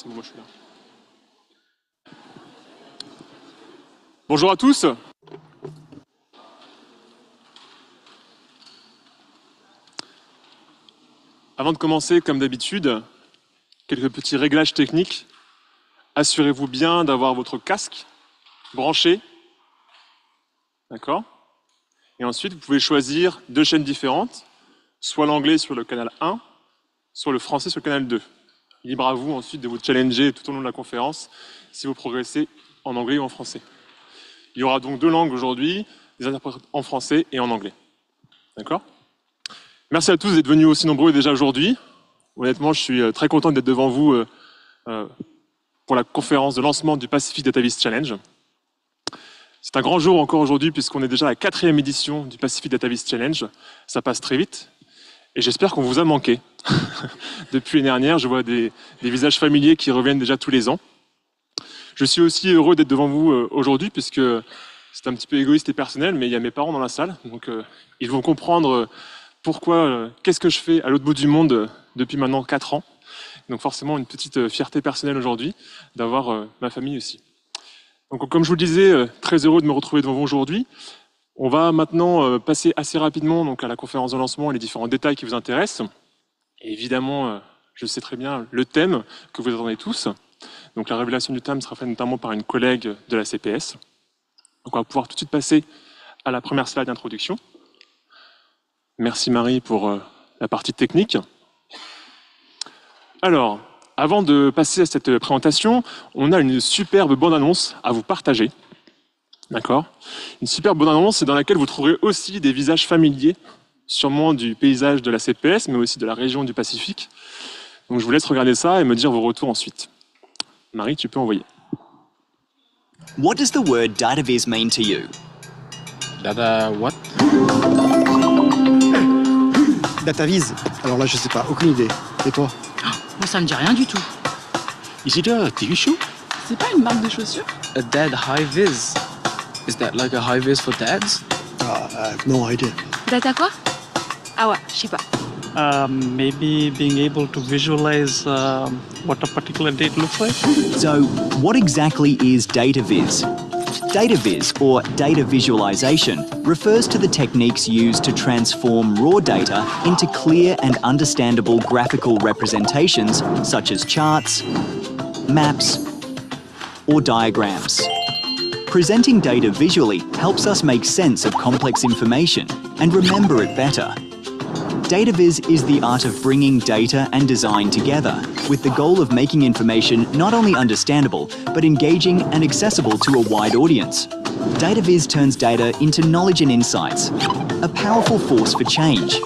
C'est bon, moi je suis là. Bonjour à tous. Avant de commencer, comme d'habitude, quelques petits réglages techniques. Assurez-vous bien d'avoir votre casque branché. D'accord? Et ensuite, vous pouvez choisir deux chaînes différentes, soit l'anglais sur le canal 1, soit le français sur le canal 2. Libre à vous ensuite de vous challenger tout au long de la conférence si vous progressez en anglais ou en français. Il y aura donc deux langues aujourd'hui, des interprètes en français et en anglais. D'accord? Merci à tous d'être venus aussi nombreux déjà aujourd'hui. Honnêtement, je suis très content d'être devant vous pour la conférence de lancement du Pacific Dataviz Challenge. C'est un grand jour encore aujourd'hui puisqu'on est déjà à la 4e édition du Pacific Dataviz Challenge. Ça passe très vite et j'espère qu'on vous a manqué. Depuis l'année dernière, je vois des visages familiers qui reviennent déjà tous les ans. Je suis aussi heureux d'être devant vous aujourd'hui puisque c'est un petit peu égoïste et personnel, mais il y a mes parents dans la salle, donc ils vont comprendre pourquoi, qu'est-ce que je fais à l'autre bout du monde depuis maintenant 4 ans. Donc forcément une petite fierté personnelle aujourd'hui d'avoir ma famille aussi. Donc comme je vous le disais, très heureux de me retrouver devant vous aujourd'hui. On va maintenant passer assez rapidement donc, à la conférence de lancement et les différents détails qui vous intéressent. Et évidemment, je sais très bien le thème que vous attendez tous. Donc la révélation du thème sera faite notamment par une collègue de la CPS. Donc on va pouvoir tout de suite passer à la première slide d'introduction. Merci Marie pour la partie technique. Alors, avant de passer à cette présentation, on a une superbe bande-annonce à vous partager. D'accord? Une superbe bande-annonce dans laquelle vous trouverez aussi des visages familiers, sûrement du paysage de la CPS, mais aussi de la région du Pacifique. Donc je vous laisse regarder ça et me dire vos retours ensuite. Marie, tu peux envoyer. What does the word Dataviz mean to you? Data what? Dataviz. Alors là, je sais pas, aucune idée. Et toi? Moi, ça me dit rien du tout. Is it a TV show? C'est pas une marque de chaussures? A dad high vis. Is that like a high vis for dads? I have no idea. Data quoi? Ah ouais, je sais pas. Maybe being able to visualize what a particular date looks like. So, what exactly is DataViz? DataViz, or data visualization, refers to the techniques used to transform raw data into clear and understandable graphical representations such as charts, maps, or diagrams. Presenting data visually helps us make sense of complex information and remember it better. DataViz is the art of bringing data and design together with the goal of making information not only understandable, but engaging and accessible to a wide audience. DataViz turns data into knowledge and insights, a powerful force for change.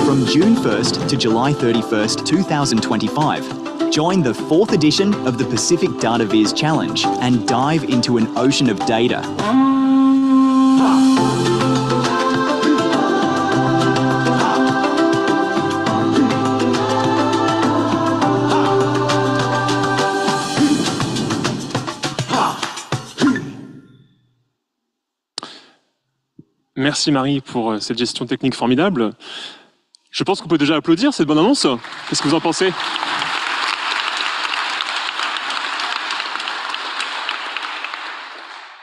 From June 1st to July 31st, 2025, join the 4th edition of the Pacific DataViz Challenge and dive into an ocean of data. Merci Marie pour cette gestion technique formidable. Je pense qu'on peut déjà applaudir cette bonne annonce. Qu'est-ce que vous en pensez?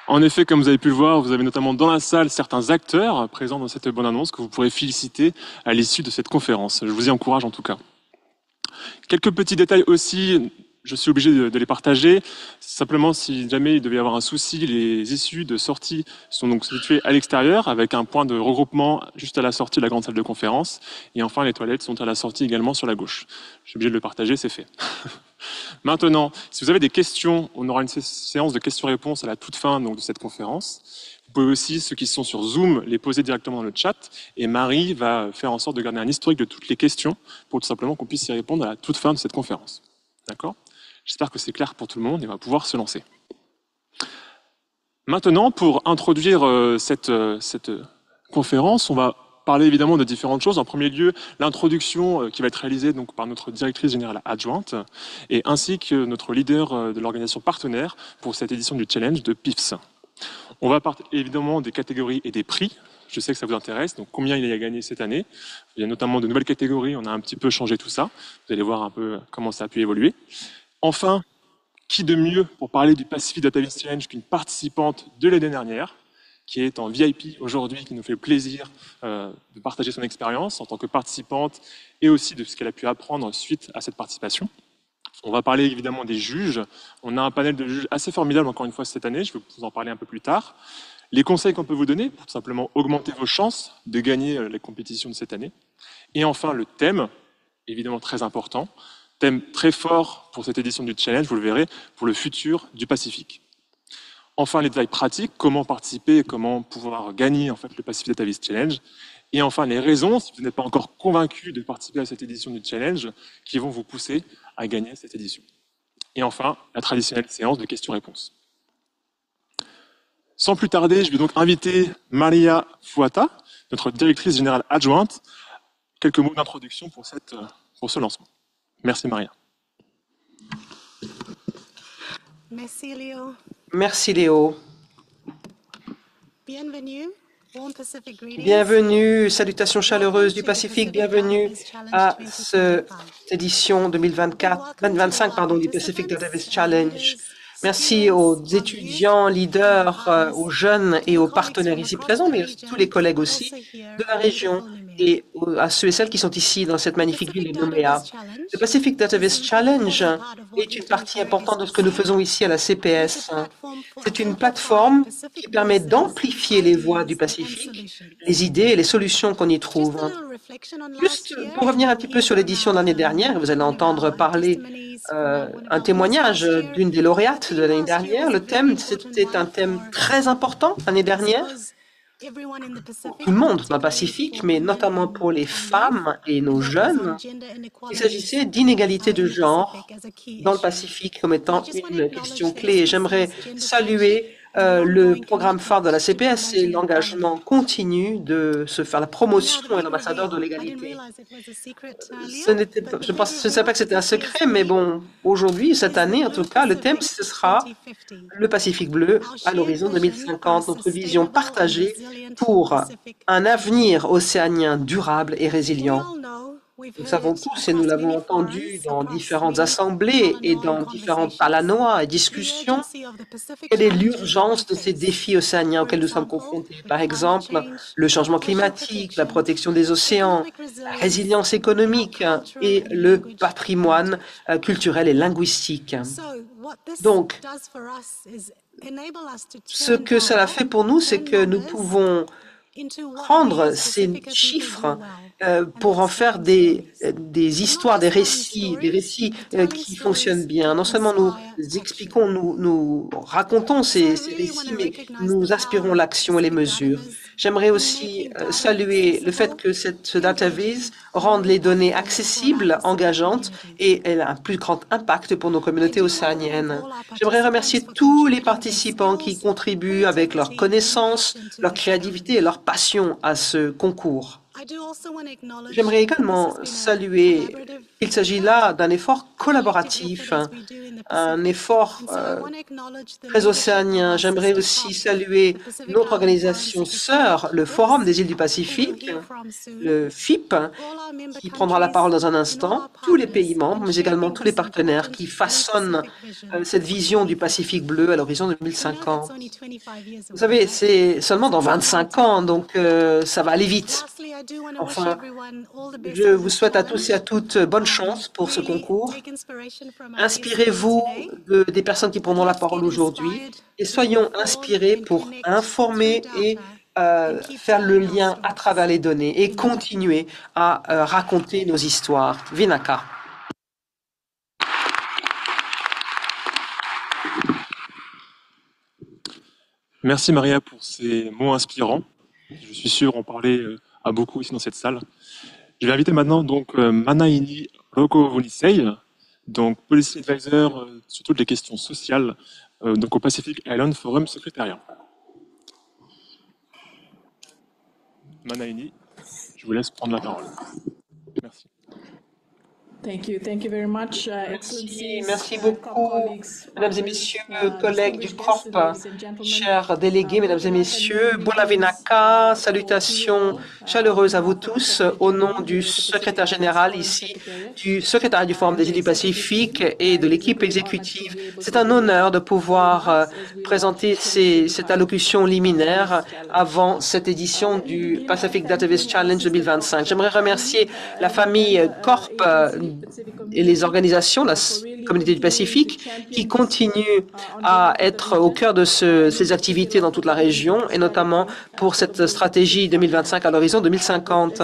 En effet, comme vous avez pu le voir, vous avez notamment dans la salle certains acteurs présents dans cette bonne annonce que vous pourrez féliciter à l'issue de cette conférence. Je vous y encourage en tout cas. Quelques petits détails aussi, je suis obligé de les partager. Simplement, si jamais il devait y avoir un souci, les issues de sortie sont donc situées à l'extérieur avec un point de regroupement juste à la sortie de la grande salle de conférence. Et enfin, les toilettes sont à la sortie également sur la gauche. Je suis obligé de le partager, c'est fait. Maintenant, si vous avez des questions, on aura une séance de questions-réponses à la toute fin donc, de cette conférence. Vous pouvez aussi, ceux qui sont sur Zoom, les poser directement dans le chat. Et Marie va faire en sorte de garder un historique de toutes les questions pour tout simplement qu'on puisse y répondre à la toute fin de cette conférence. D'accord ? J'espère que c'est clair pour tout le monde et on va pouvoir se lancer. Maintenant, pour introduire cette conférence, on va parler évidemment de différentes choses. En premier lieu, l'introduction qui va être réalisée donc, par notre directrice générale adjointe et ainsi que notre leader de l'organisation partenaire pour cette édition du challenge de PIFS. On va parler évidemment des catégories et des prix. Je sais que ça vous intéresse, donc combien il y a gagné cette année. Il y a notamment de nouvelles catégories, on a un petit peu changé tout ça. Vous allez voir un peu comment ça a pu évoluer. Enfin, qui de mieux pour parler du Pacific Data Viz Challenge qu'une participante de l'année dernière, qui est en VIP aujourd'hui, qui nous fait le plaisir de partager son expérience en tant que participante et aussi de ce qu'elle a pu apprendre suite à cette participation. On va parler évidemment des juges. On a un panel de juges assez formidable encore une fois cette année, je vais vous en parler un peu plus tard. Les conseils qu'on peut vous donner pour tout simplement augmenter vos chances de gagner les compétitions de cette année. Et enfin le thème, évidemment très important, thème très fort pour cette édition du challenge, vous le verrez, pour le futur du Pacifique. Enfin, les détails pratiques, comment participer et comment pouvoir gagner en fait, le Pacific Data Viz Challenge. Et enfin, les raisons, si vous n'êtes pas encore convaincu de participer à cette édition du challenge, qui vont vous pousser à gagner cette édition. Et enfin, la traditionnelle séance de questions-réponses. Sans plus tarder, je vais donc inviter Maria Fuata, notre directrice générale adjointe. Quelques mots d'introduction pour ce lancement. Merci Maria. Merci Léo. Merci Léo. Bienvenue. Bienvenue, salutations chaleureuses du Pacifique, bienvenue à cette édition 2025 du Pacific Data Viz Challenge. Merci aux étudiants, leaders, aux jeunes et aux partenaires ici présents, mais aussi tous les collègues aussi de la région et à ceux et celles qui sont ici dans cette magnifique ville de Nouméa. Le Pacific Data Viz Challenge est une partie importante de ce que nous faisons ici à la CPS. C'est une plateforme qui permet d'amplifier les voix du Pacifique, les idées et les solutions qu'on y trouve. Juste pour revenir un petit peu sur l'édition de l'année dernière, vous allez entendre parler un témoignage d'une des lauréates de l'année dernière. Le thème, c'était un thème très important l'année dernière. Pour tout le monde dans le Pacifique, mais notamment pour les femmes et nos jeunes, il s'agissait d'inégalité de genre dans le Pacifique comme étant une question clé. J'aimerais saluer le programme phare de la CPS et l'engagement continu de se faire la promotion et l'ambassadeur de l'égalité. Je ne savais pas que c'était un secret, mais bon, aujourd'hui, cette année en tout cas, le thème, ce sera le Pacifique bleu à l'horizon 2050, notre vision partagée pour un avenir océanien durable et résilient. Nous savons tous, et nous l'avons entendu dans différentes assemblées et dans différentes talanois et discussions, quelle est l'urgence de ces défis océaniens auxquels nous sommes confrontés. Par exemple, le changement climatique, la protection des océans, la résilience économique et le patrimoine culturel et linguistique. Donc, ce que cela fait pour nous, c'est que nous pouvons prendre ces chiffres pour en faire des histoires, des récits qui fonctionnent bien. Non seulement nous expliquons, nous racontons ces récits, mais nous inspirons l'action et les mesures. J'aimerais aussi saluer le fait que ce database rende les données accessibles, engageantes et elle a un plus grand impact pour nos communautés océaniennes. J'aimerais remercier tous les participants qui contribuent avec leurs connaissances, leur créativité et leur passion à ce concours. J'aimerais également saluer qu'il s'agit là d'un effort collaboratif, un effort très océanien. J'aimerais aussi saluer notre organisation sœur, le Forum des îles du Pacifique, le FIP, qui prendra la parole dans un instant, tous les pays membres, mais également tous les partenaires qui façonnent cette vision du Pacifique bleu à l'horizon 2050. Vous savez, c'est seulement dans 25 ans, donc ça va aller vite. Enfin, je vous souhaite à tous et à toutes bonne chance pour ce concours. Inspirez-vous des personnes qui prendront la parole aujourd'hui et soyons inspirés pour informer et faire le lien à travers les données et continuer à raconter nos histoires. Vinaka. Merci Maria pour ces mots inspirants. Je suis sûr en parler à beaucoup ici dans cette salle. Je vais inviter maintenant donc Manaini Rokovunisei, donc Policy Advisor sur toutes les questions sociales donc au Pacific Island Forum Secretariat. Manaini, je vous laisse prendre la parole. Merci. Merci beaucoup, mesdames et messieurs, collègues du Corp, chers délégués, mesdames et messieurs, Bună Vinaka, salutations chaleureuses à vous tous au nom du secrétaire général ici, du secrétariat du Forum des îles du Pacifique et de l'équipe exécutive. C'est un honneur de pouvoir présenter cette allocution liminaire avant cette édition du Pacific Dataviz Challenge 2025. J'aimerais remercier la famille Corp et les organisations, la communauté du Pacifique, qui continuent à être au cœur de ces activités dans toute la région, et notamment pour cette stratégie 2025 à l'horizon 2050.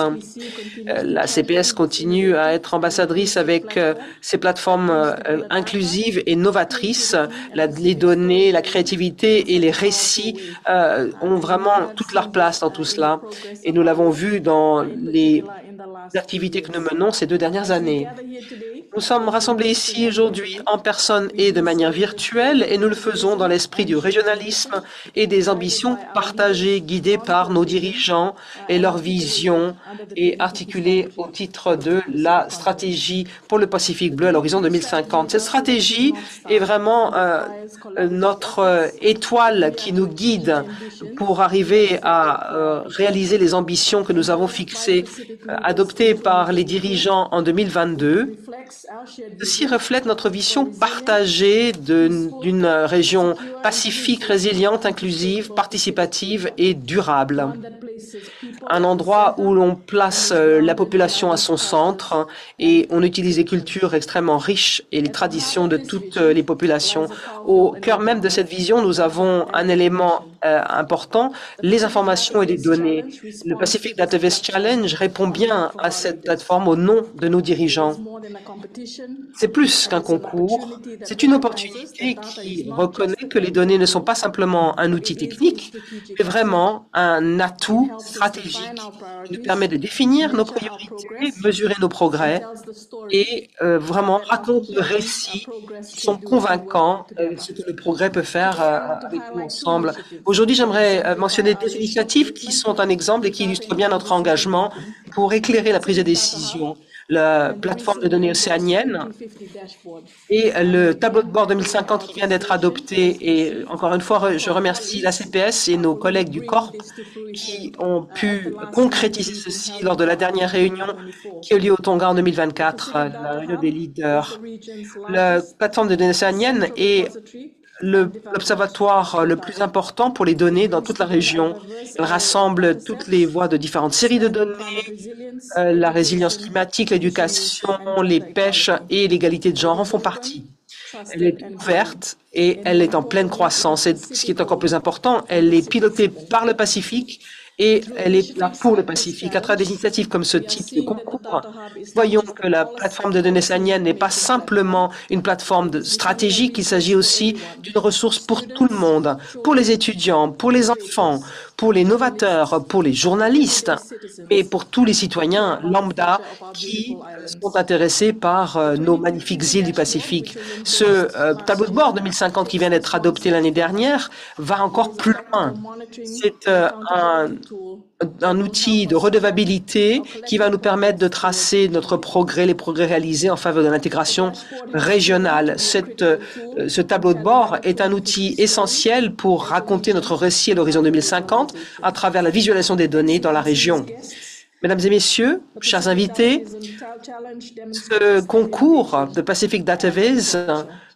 La CPS continue à être ambassadrice avec ces plateformes inclusives et novatrices. Les données, la créativité et les récits ont vraiment toute leur place dans tout cela. Et nous l'avons vu dans les activités que nous menons ces 2 dernières années. Nous sommes rassemblés ici aujourd'hui en personne et de manière virtuelle, et nous le faisons dans l'esprit du régionalisme et des ambitions partagées, guidées par nos dirigeants et leur vision, et articulées au titre de la stratégie pour le Pacifique bleu à l'horizon 2050. Cette stratégie est vraiment notre étoile qui nous guide pour arriver à réaliser les ambitions que nous avons fixées, adoptées par les dirigeants en 2022. Ceci reflète notre vision partagée d'une région pacifique, résiliente, inclusive, participative et durable. Un endroit où l'on place la population à son centre et on utilise des cultures extrêmement riches et les traditions de toutes les populations. Au cœur même de cette vision, nous avons un élément important, les informations et les données. Le Pacific Dataviz Challenge répond bien à cette plateforme au nom de nos dirigeants. C'est plus qu'un concours, c'est une opportunité qui reconnaît que les données ne sont pas simplement un outil technique, mais vraiment un atout stratégique qui nous permet de définir nos priorités, mesurer nos progrès et vraiment raconter le récit qui sont convaincants ce que le progrès peut faire avec nous ensemble. Aujourd'hui, j'aimerais mentionner 2 initiatives qui sont un exemple et qui illustrent bien notre engagement pour éclairer la prise de décision. La plateforme de données océanienne et le tableau de bord 2050 qui vient d'être adopté. Et encore une fois, je remercie la CPS et nos collègues du Corp qui ont pu concrétiser ceci lors de la dernière réunion qui a eu lieu au Tonga en 2024, la réunion des leaders. La plateforme de données océanienne est l'observatoire le plus important pour les données dans toute la région. Elle rassemble toutes les voies de différentes séries de données, la résilience climatique, l'éducation, les pêches et l'égalité de genre en font partie. Elle est ouverte et elle est en pleine croissance. Et ce qui est encore plus important, elle est pilotée par le Pacifique et elle est là pour le Pacifique. À travers des initiatives comme ce type de concours, voyons que la plateforme de données océaniennes n'est pas simplement une plateforme stratégique, il s'agit aussi d'une ressource pour tout le monde, pour les étudiants, pour les enfants, pour les novateurs, pour les journalistes et pour tous les citoyens lambda qui sont intéressés par nos magnifiques îles du Pacifique. Ce tableau de bord 2050 qui vient d'être adopté l'année dernière va encore plus loin. C'est un outil de redevabilité qui va nous permettre de tracer notre progrès, les progrès réalisés en faveur de l'intégration régionale. Ce tableau de bord est un outil essentiel pour raconter notre récit à l'horizon 2050 à travers la visualisation des données dans la région. Mesdames et messieurs, chers invités, ce concours de Pacific Dataviz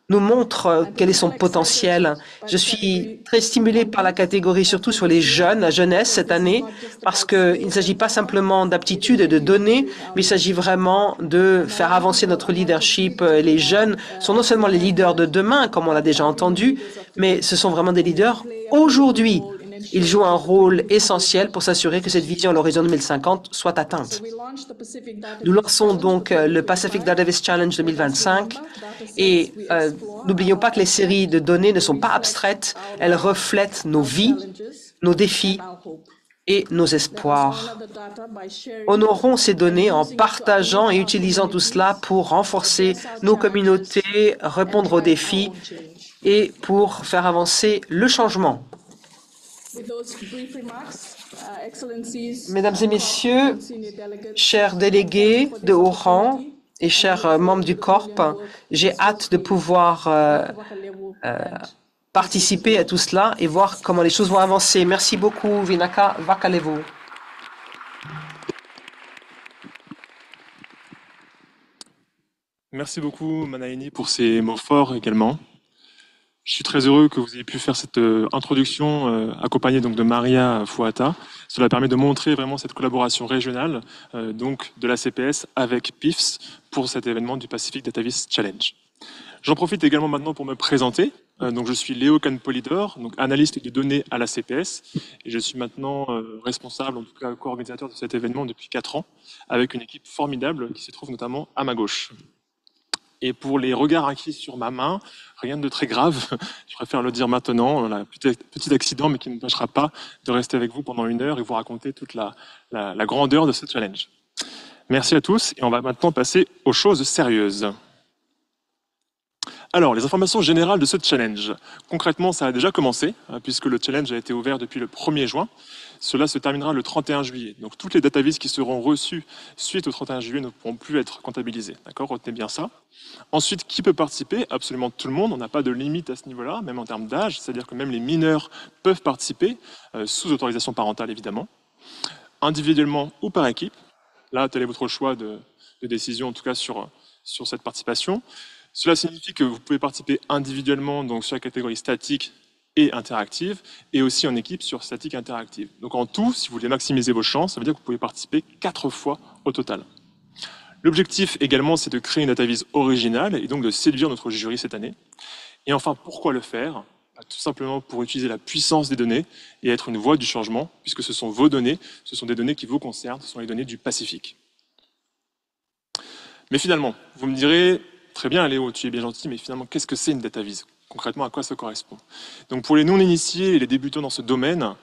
nous montre quel est son potentiel. Je suis très stimulé par la catégorie, surtout sur les jeunes, la jeunesse cette année, parce qu'il ne s'agit pas simplement d'aptitudes et de données, mais il s'agit vraiment de faire avancer notre leadership. Les jeunes sont non seulement les leaders de demain, comme on l'a déjà entendu, mais ce sont vraiment des leaders aujourd'hui. Ils jouent un rôle essentiel pour s'assurer que cette vision à l'horizon 2050 soit atteinte. Nous lançons donc le Pacific Dataviz Challenge 2025 et n'oublions pas que les séries de données ne sont pas abstraites, elles reflètent nos vies, nos défis et nos espoirs. Honorons ces données en partageant et utilisant tout cela pour renforcer nos communautés, répondre aux défis et pour faire avancer le changement. Mesdames et messieurs, chers délégués de haut rang et chers membres du Corp. J'ai hâte de pouvoir participer à tout cela et voir comment les choses vont avancer. Merci beaucoup, Vinaka Vakalevu. Merci beaucoup, Manaini, pour ces mots forts également. Je suis très heureux que vous ayez pu faire cette introduction accompagnée donc de Maria Fouata. Cela permet de montrer vraiment cette collaboration régionale donc de la CPS avec PIFS pour cet événement du Pacific Datavis Challenge. J'en profite également maintenant pour me présenter. Donc je suis Léo Canpolidor, donc analyste de données à la CPS, et je suis maintenant responsable, en tout cas co-organisateur de cet événement depuis 4 ans, avec une équipe formidable qui se trouve notamment à ma gauche. Et pour les regards inquiets sur ma main, rien de très grave, je préfère le dire maintenant, un petit accident, mais qui ne m'empêchera pas de rester avec vous pendant 1 heure et vous raconter toute la grandeur de ce challenge. Merci à tous, et on va maintenant passer aux choses sérieuses. Alors, les informations générales de ce challenge. Concrètement, ça a déjà commencé, puisque le challenge a été ouvert depuis le 1er juin. Cela se terminera le 31 juillet. Donc, toutes les datavises qui seront reçues suite au 31 juillet ne pourront plus être comptabilisées. D'accord ? Retenez bien ça. Ensuite, qui peut participer ? Absolument tout le monde. On n'a pas de limite à ce niveau-là, même en termes d'âge. C'est-à-dire que même les mineurs peuvent participer, sous autorisation parentale, évidemment, individuellement ou par équipe. Là, tel est votre choix de décision, en tout cas, sur cette participation. Cela signifie que vous pouvez participer individuellement donc sur la catégorie statique et interactive, et aussi en équipe sur statique et interactive. Donc en tout, si vous voulez maximiser vos chances, ça veut dire que vous pouvez participer 4 fois au total. L'objectif également, c'est de créer une datavise originale et donc de séduire notre jury cette année. Et enfin, pourquoi le faire ? Tout simplement pour utiliser la puissance des données et être une voie du changement, puisque ce sont vos données, ce sont des données qui vous concernent, ce sont les données du Pacifique. Mais finalement, vous me direz, très bien Léo, tu es bien gentil, mais finalement, qu'est-ce que c'est une datavise ? Concrètement, à quoi ça correspond ? Donc pour les non-initiés et les débutants dans ce domaine,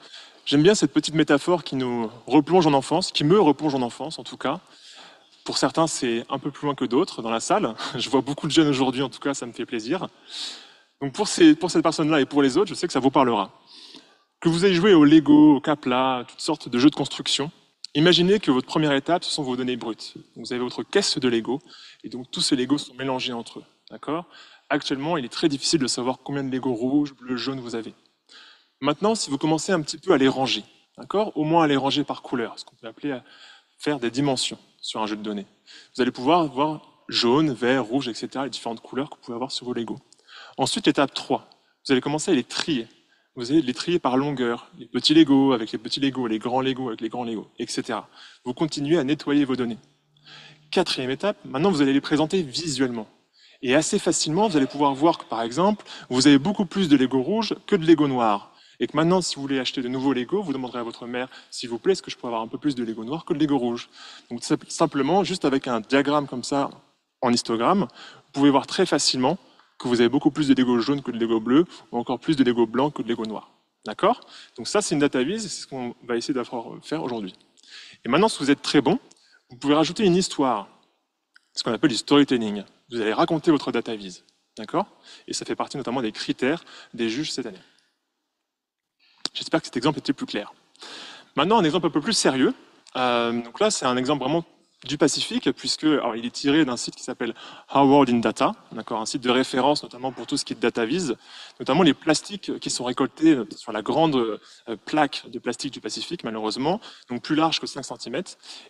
j'aime bien cette petite métaphore qui nous replonge en enfance, qui me replonge en enfance en tout cas. Pour certains, c'est un peu plus loin que d'autres dans la salle. Je vois beaucoup de jeunes aujourd'hui, en tout cas, ça me fait plaisir. Donc pour cette personne-là et pour les autres, je sais que ça vous parlera. Que vous ayez joué au Lego, au Capla, toutes sortes de jeux de construction, imaginez que votre première étape, ce sont vos données brutes. Donc vous avez votre caisse de Lego, et donc tous ces Legos sont mélangés entre eux. D'accord ? Actuellement, il est très difficile de savoir combien de Legos rouges, bleus, jaunes vous avez. Maintenant, si vous commencez un petit peu à les ranger, d'accord ? Au moins à les ranger par couleur, ce qu'on peut appeler à faire des dimensions sur un jeu de données. Vous allez pouvoir voir jaune, vert, rouge, etc., les différentes couleurs que vous pouvez avoir sur vos Legos. Ensuite, l'étape 3, vous allez commencer à les trier. Vous allez les trier par longueur, les petits Legos avec les petits Legos, les grands Legos avec les grands Legos, etc. Vous continuez à nettoyer vos données. 4e étape, maintenant vous allez les présenter visuellement. Et assez facilement, vous allez pouvoir voir que, par exemple, vous avez beaucoup plus de Lego rouges que de Lego noirs. Et que maintenant, si vous voulez acheter de nouveaux Lego, vous demanderez à votre mère, s'il vous plaît, est-ce que je peux avoir un peu plus de Lego noir que de Lego rouge ? Donc simplement, juste avec un diagramme comme ça, en histogramme, vous pouvez voir très facilement que vous avez beaucoup plus de Lego jaune que de Lego bleu, ou encore plus de Lego blanc que de Lego noir. D'accord ? Donc ça, c'est une datavise, c'est ce qu'on va essayer de faire aujourd'hui. Et maintenant, si vous êtes très bon, vous pouvez rajouter une histoire, ce qu'on appelle du storytelling. Vous allez raconter votre datavise, d'accord ? Et ça fait partie notamment des critères des juges cette année. J'espère que cet exemple était plus clair. Maintenant, un exemple un peu plus sérieux. Donc là, c'est un exemple vraiment du Pacifique, puisque il est tiré d'un site qui s'appelle Howard in Data, d'accord, un site de référence notamment pour tout ce qui est datavise, notamment les plastiques qui sont récoltés sur la grande plaque de plastique du Pacifique, malheureusement, donc plus large que 5 cm.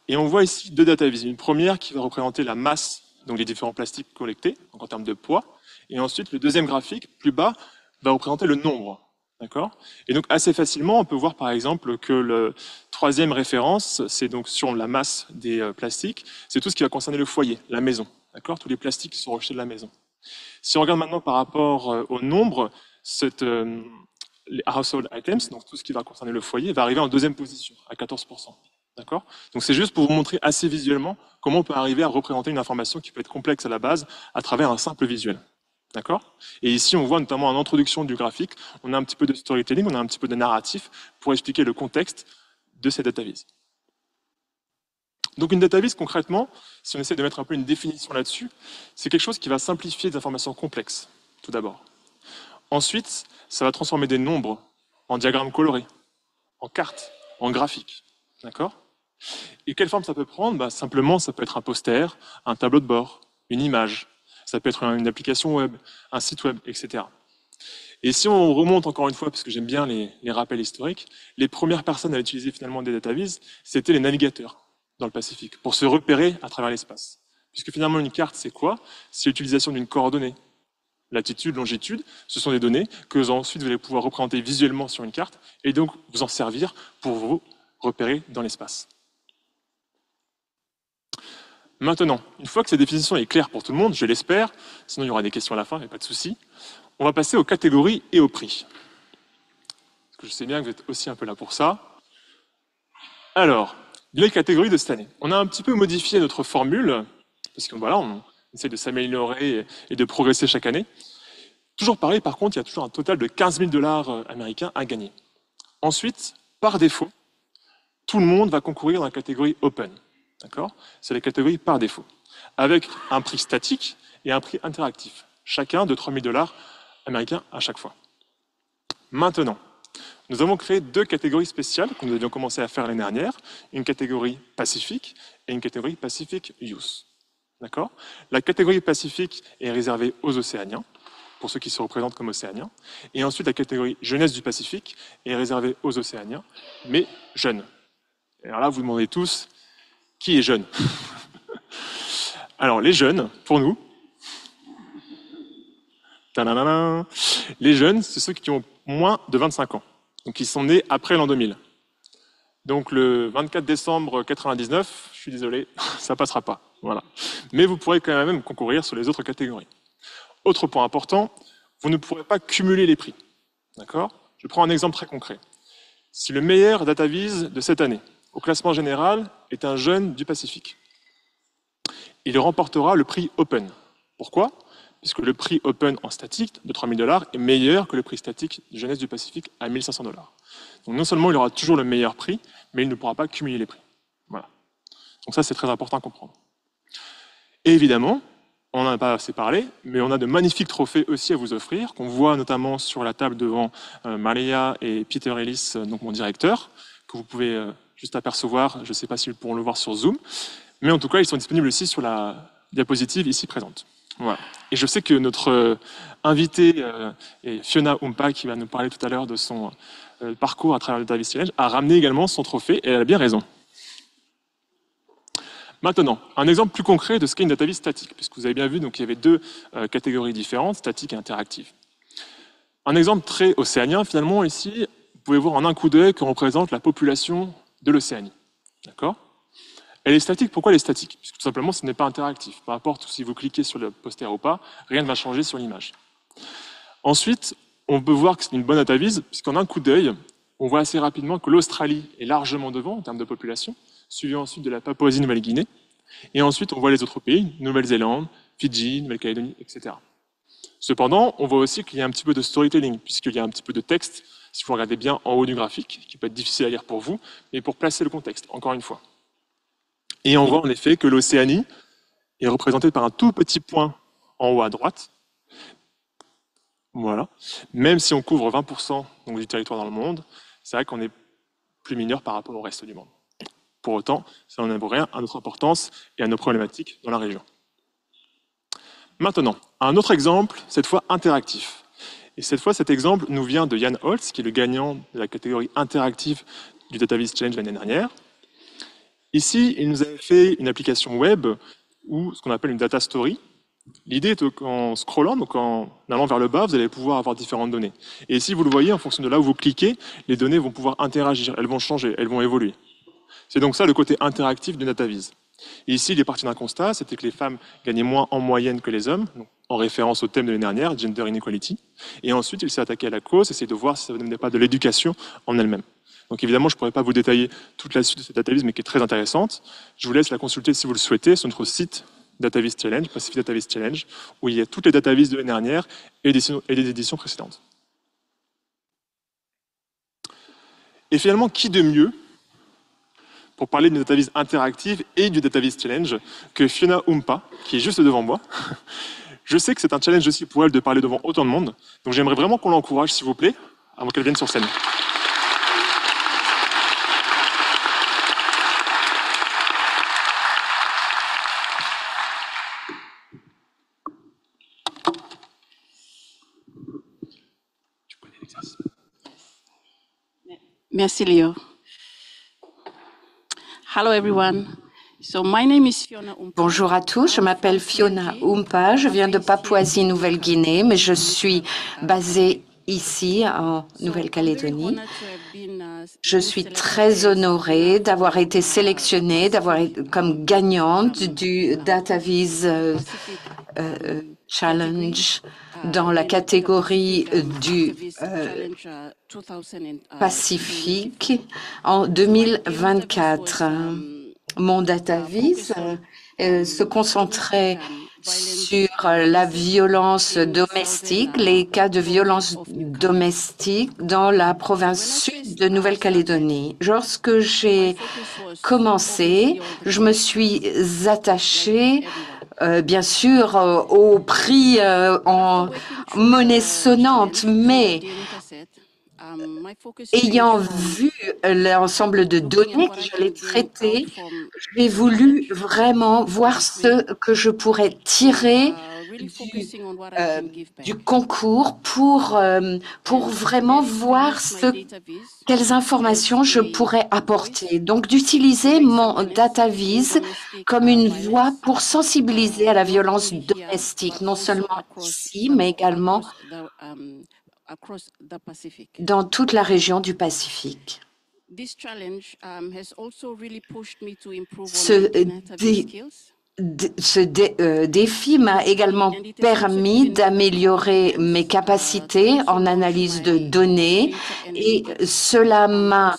Et on voit ici 2 datavises. Une première qui va représenter la masse, donc les différents plastiques collectés, donc en termes de poids. Et ensuite, le deuxième graphique, plus bas, va représenter le nombre. D'accord ? Et donc assez facilement, on peut voir par exemple que le 3e référence, c'est donc sur la masse des plastiques, c'est tout ce qui va concerner le foyer, la maison. D'accord ? Tous les plastiques qui sont rejetés de la maison. Si on regarde maintenant par rapport au nombre, les household items, donc tout ce qui va concerner le foyer, va arriver en 2e position, à 14%. D'accord ? Donc c'est juste pour vous montrer assez visuellement comment on peut arriver à représenter une information qui peut être complexe à la base à travers un simple visuel. D'accord ? Et ici, on voit notamment en introduction du graphique, on a un petit peu de storytelling, on a un petit peu de narratif pour expliquer le contexte de ces datavises. Donc une database, concrètement, si on essaie de mettre un peu une définition là-dessus, c'est quelque chose qui va simplifier des informations complexes, tout d'abord. Ensuite, ça va transformer des nombres en diagrammes colorés, en cartes, en graphiques. D'accord ? Et quelle forme ça peut prendre? Simplement, ça peut être un poster, un tableau de bord, une image, ça peut être une application web, un site web, etc. Et si on remonte encore une fois, parce que j'aime bien les rappels historiques, les premières personnes à utiliser finalement des data viz, c'était les navigateurs dans le Pacifique, pour se repérer à travers l'espace. Puisque finalement, une carte, c'est quoi? C'est l'utilisation d'une coordonnée. Latitude, longitude, ce sont des données que ensuite vous allez pouvoir représenter visuellement sur une carte et donc vous en servir pour vous repérer dans l'espace. Maintenant, une fois que cette définition est claire pour tout le monde, je l'espère, sinon il y aura des questions à la fin, mais pas de souci, on va passer aux catégories et aux prix. Parce que je sais bien que vous êtes aussi un peu là pour ça. Alors, les catégories de cette année. On a un petit peu modifié notre formule, parce que voilà, on essaie de s'améliorer et de progresser chaque année. Toujours pareil, par contre, il y a toujours un total de 15 000 $ américains à gagner. Ensuite, par défaut, tout le monde va concourir dans la catégorie Open. D'accord? C'est la catégorie par défaut, avec un prix statique et un prix interactif, chacun de 3 000 $ américains à chaque fois. Maintenant, nous avons créé deux catégories spéciales que nous avions commencé à faire l'année dernière, une catégorie Pacific et une catégorie Pacific Youth. D'accord? La catégorie Pacifique est réservée aux Océaniens, pour ceux qui se représentent comme Océaniens, et ensuite la catégorie Jeunesse du Pacifique est réservée aux Océaniens, mais jeunes. Et alors là, vous demandez tous, qui est jeune? Alors, les jeunes, pour nous, les jeunes, c'est ceux qui ont moins de 25 ans, donc qui sont nés après l'an 2000. Donc le 24 décembre 99, je suis désolé, ça passera pas. Voilà. Mais vous pourrez quand même concourir sur les autres catégories. Autre point important, vous ne pourrez pas cumuler les prix. D'accord? Je prends un exemple très concret. Si le meilleur data viz de cette année, au classement général, est un jeune du Pacifique, il remportera le prix Open. Pourquoi? Puisque le prix Open en statique de 3 000 $ est meilleur que le prix statique de Jeunesse du Pacifique à 1 500 $. Donc non seulement il aura toujours le meilleur prix, mais il ne pourra pas cumuler les prix. Voilà. Donc ça, c'est très important à comprendre. Et évidemment, on n'en a pas assez parlé, mais on a de magnifiques trophées aussi à vous offrir, qu'on voit notamment sur la table devant Maria et Peter Ellis, donc mon directeur, que vous pouvez juste apercevoir, je ne sais pas s'ils pourront le voir sur Zoom, mais en tout cas, ils sont disponibles aussi sur la diapositive ici présente. Voilà. Et je sais que notre invitée, Fiona Umpa, qui va nous parler tout à l'heure de son parcours à travers le Data Viz Challenge, a ramené également son trophée, et elle a bien raison. Maintenant, un exemple plus concret de ce qu'est une data viz statique, puisque vous avez bien vu, donc il y avait deux catégories différentes, statique et interactive. Un exemple très océanien, finalement, ici, vous pouvez voir en un coup d'œil qu'on représente la population de l'Océanie. D'accord? Elle est statique. Pourquoi elle est statique? Puisque tout simplement, ce n'est pas interactif. Peu importe si vous cliquez sur le poster ou pas, rien ne va changer sur l'image. Ensuite, on peut voir que c'est une bonne data viz, puisqu'en un coup d'œil, on voit assez rapidement que l'Australie est largement devant en termes de population, suivi ensuite de la Papouasie-Nouvelle-Guinée. Et ensuite, on voit les autres pays, Nouvelle-Zélande, Fidji, Nouvelle-Calédonie, etc. Cependant, on voit aussi qu'il y a un petit peu de storytelling, puisqu'il y a un petit peu de texte, si vous regardez bien en haut du graphique, qui peut être difficile à lire pour vous, mais pour placer le contexte, encore une fois. Et on voit en effet que l'Océanie est représentée par un tout petit point en haut à droite. Voilà. Même si on couvre 20% donc, du territoire dans le monde, c'est vrai qu'on est plus mineur par rapport au reste du monde. Pour autant, ça n'enlève rien à notre importance et à nos problématiques dans la région. Maintenant, un autre exemple, cette fois interactif. Et cette fois, cet exemple nous vient de Jan Holtz, qui est le gagnant de la catégorie interactive du Data Viz Challenge l'année dernière. Ici, il nous avait fait une application web ou ce qu'on appelle une data story. L'idée est qu'en scrollant, donc en allant vers le bas, vous allez pouvoir avoir différentes données. Et ici, vous le voyez, en fonction de là où vous cliquez, les données vont pouvoir interagir, elles vont changer, elles vont évoluer. C'est donc ça le côté interactif d'une data viz. Et ici, il est parti d'un constat, c'était que les femmes gagnaient moins en moyenne que les hommes, donc en référence au thème de l'année dernière, Gender Inequality. Et ensuite, il s'est attaqué à la cause, essayer de voir si ça ne venait pas de l'éducation en elle-même. Donc évidemment, je ne pourrais pas vous détailler toute la suite de cette data viz, mais qui est très intéressante. Je vous laisse la consulter si vous le souhaitez sur notre site Data Viz Challenge, Pacific Data Viz Challenge, où il y a toutes les data viz de l'année dernière et des éditions précédentes. Et finalement, qui de mieux pour parler d'une data viz interactive et du Data Viz Challenge que Fiona Umpa, qui est juste devant moi. Je sais que c'est un challenge aussi pour elle de parler devant autant de monde, donc j'aimerais vraiment qu'on l'encourage, s'il vous plaît, avant qu'elle vienne sur scène. l'exercice. Merci, Léo. Hello, everyone. So, my name is Fiona Umpa. Bonjour à tous, je m'appelle Fiona Umpa, je viens de Papouasie-Nouvelle-Guinée, mais je suis basée ici en Nouvelle-Calédonie. Je suis très honorée d'avoir été sélectionnée, comme gagnante du DataViz Challenge dans la catégorie du Pacifique en 2024. Mon DataViz se concentrait sur la violence domestique, les cas de violence domestique dans la province sud de Nouvelle-Calédonie. Lorsque j'ai commencé, je me suis attachée bien sûr au prix en monnaie sonnante, mais ayant vu l'ensemble de données que j'allais traiter, j'ai voulu vraiment voir ce que je pourrais tirer du concours pour vraiment voir quelles informations je pourrais apporter. Donc, d'utiliser mon DataViz comme une voie pour sensibiliser à la violence domestique, non seulement ici, mais également dans toute la région du Pacifique. Ce défi m'a également permis d'améliorer mes capacités en analyse de données et cela m'a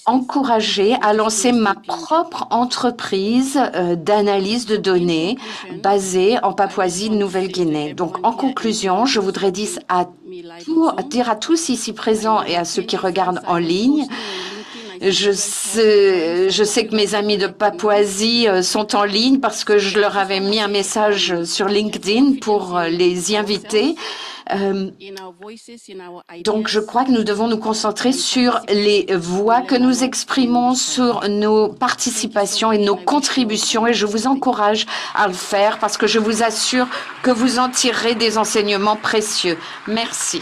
encouragé à lancer ma propre entreprise d'analyse de données basée en Papouasie-Nouvelle-Guinée. Donc, en conclusion, je voudrais dire à tous ici présents et à ceux qui regardent en ligne, je sais que mes amis de Papouasie sont en ligne parce que je leur avais mis un message sur LinkedIn pour les y inviter. Donc, je crois que nous devons nous concentrer sur les voix que nous exprimons, sur nos participations et nos contributions. Et je vous encourage à le faire parce que je vous assure que vous en tirerez des enseignements précieux. Merci.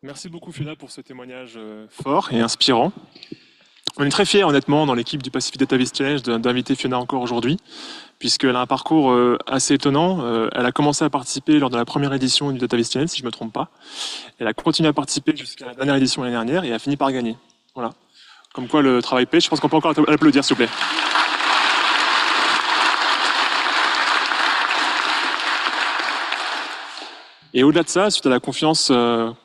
Merci beaucoup Fiona pour ce témoignage fort et inspirant. On est très fiers honnêtement dans l'équipe du Pacific DataViz Challenge d'inviter Fiona encore aujourd'hui, puisqu'elle a un parcours assez étonnant. Elle a commencé à participer lors de la première édition du DataViz Challenge, si je ne me trompe pas. Elle a continué à participer jusqu'à la dernière édition l'année dernière et a fini par gagner. Voilà. Comme quoi le travail paye. Je pense qu'on peut encore l'applaudir s'il vous plaît. Et au-delà de ça, suite à la confiance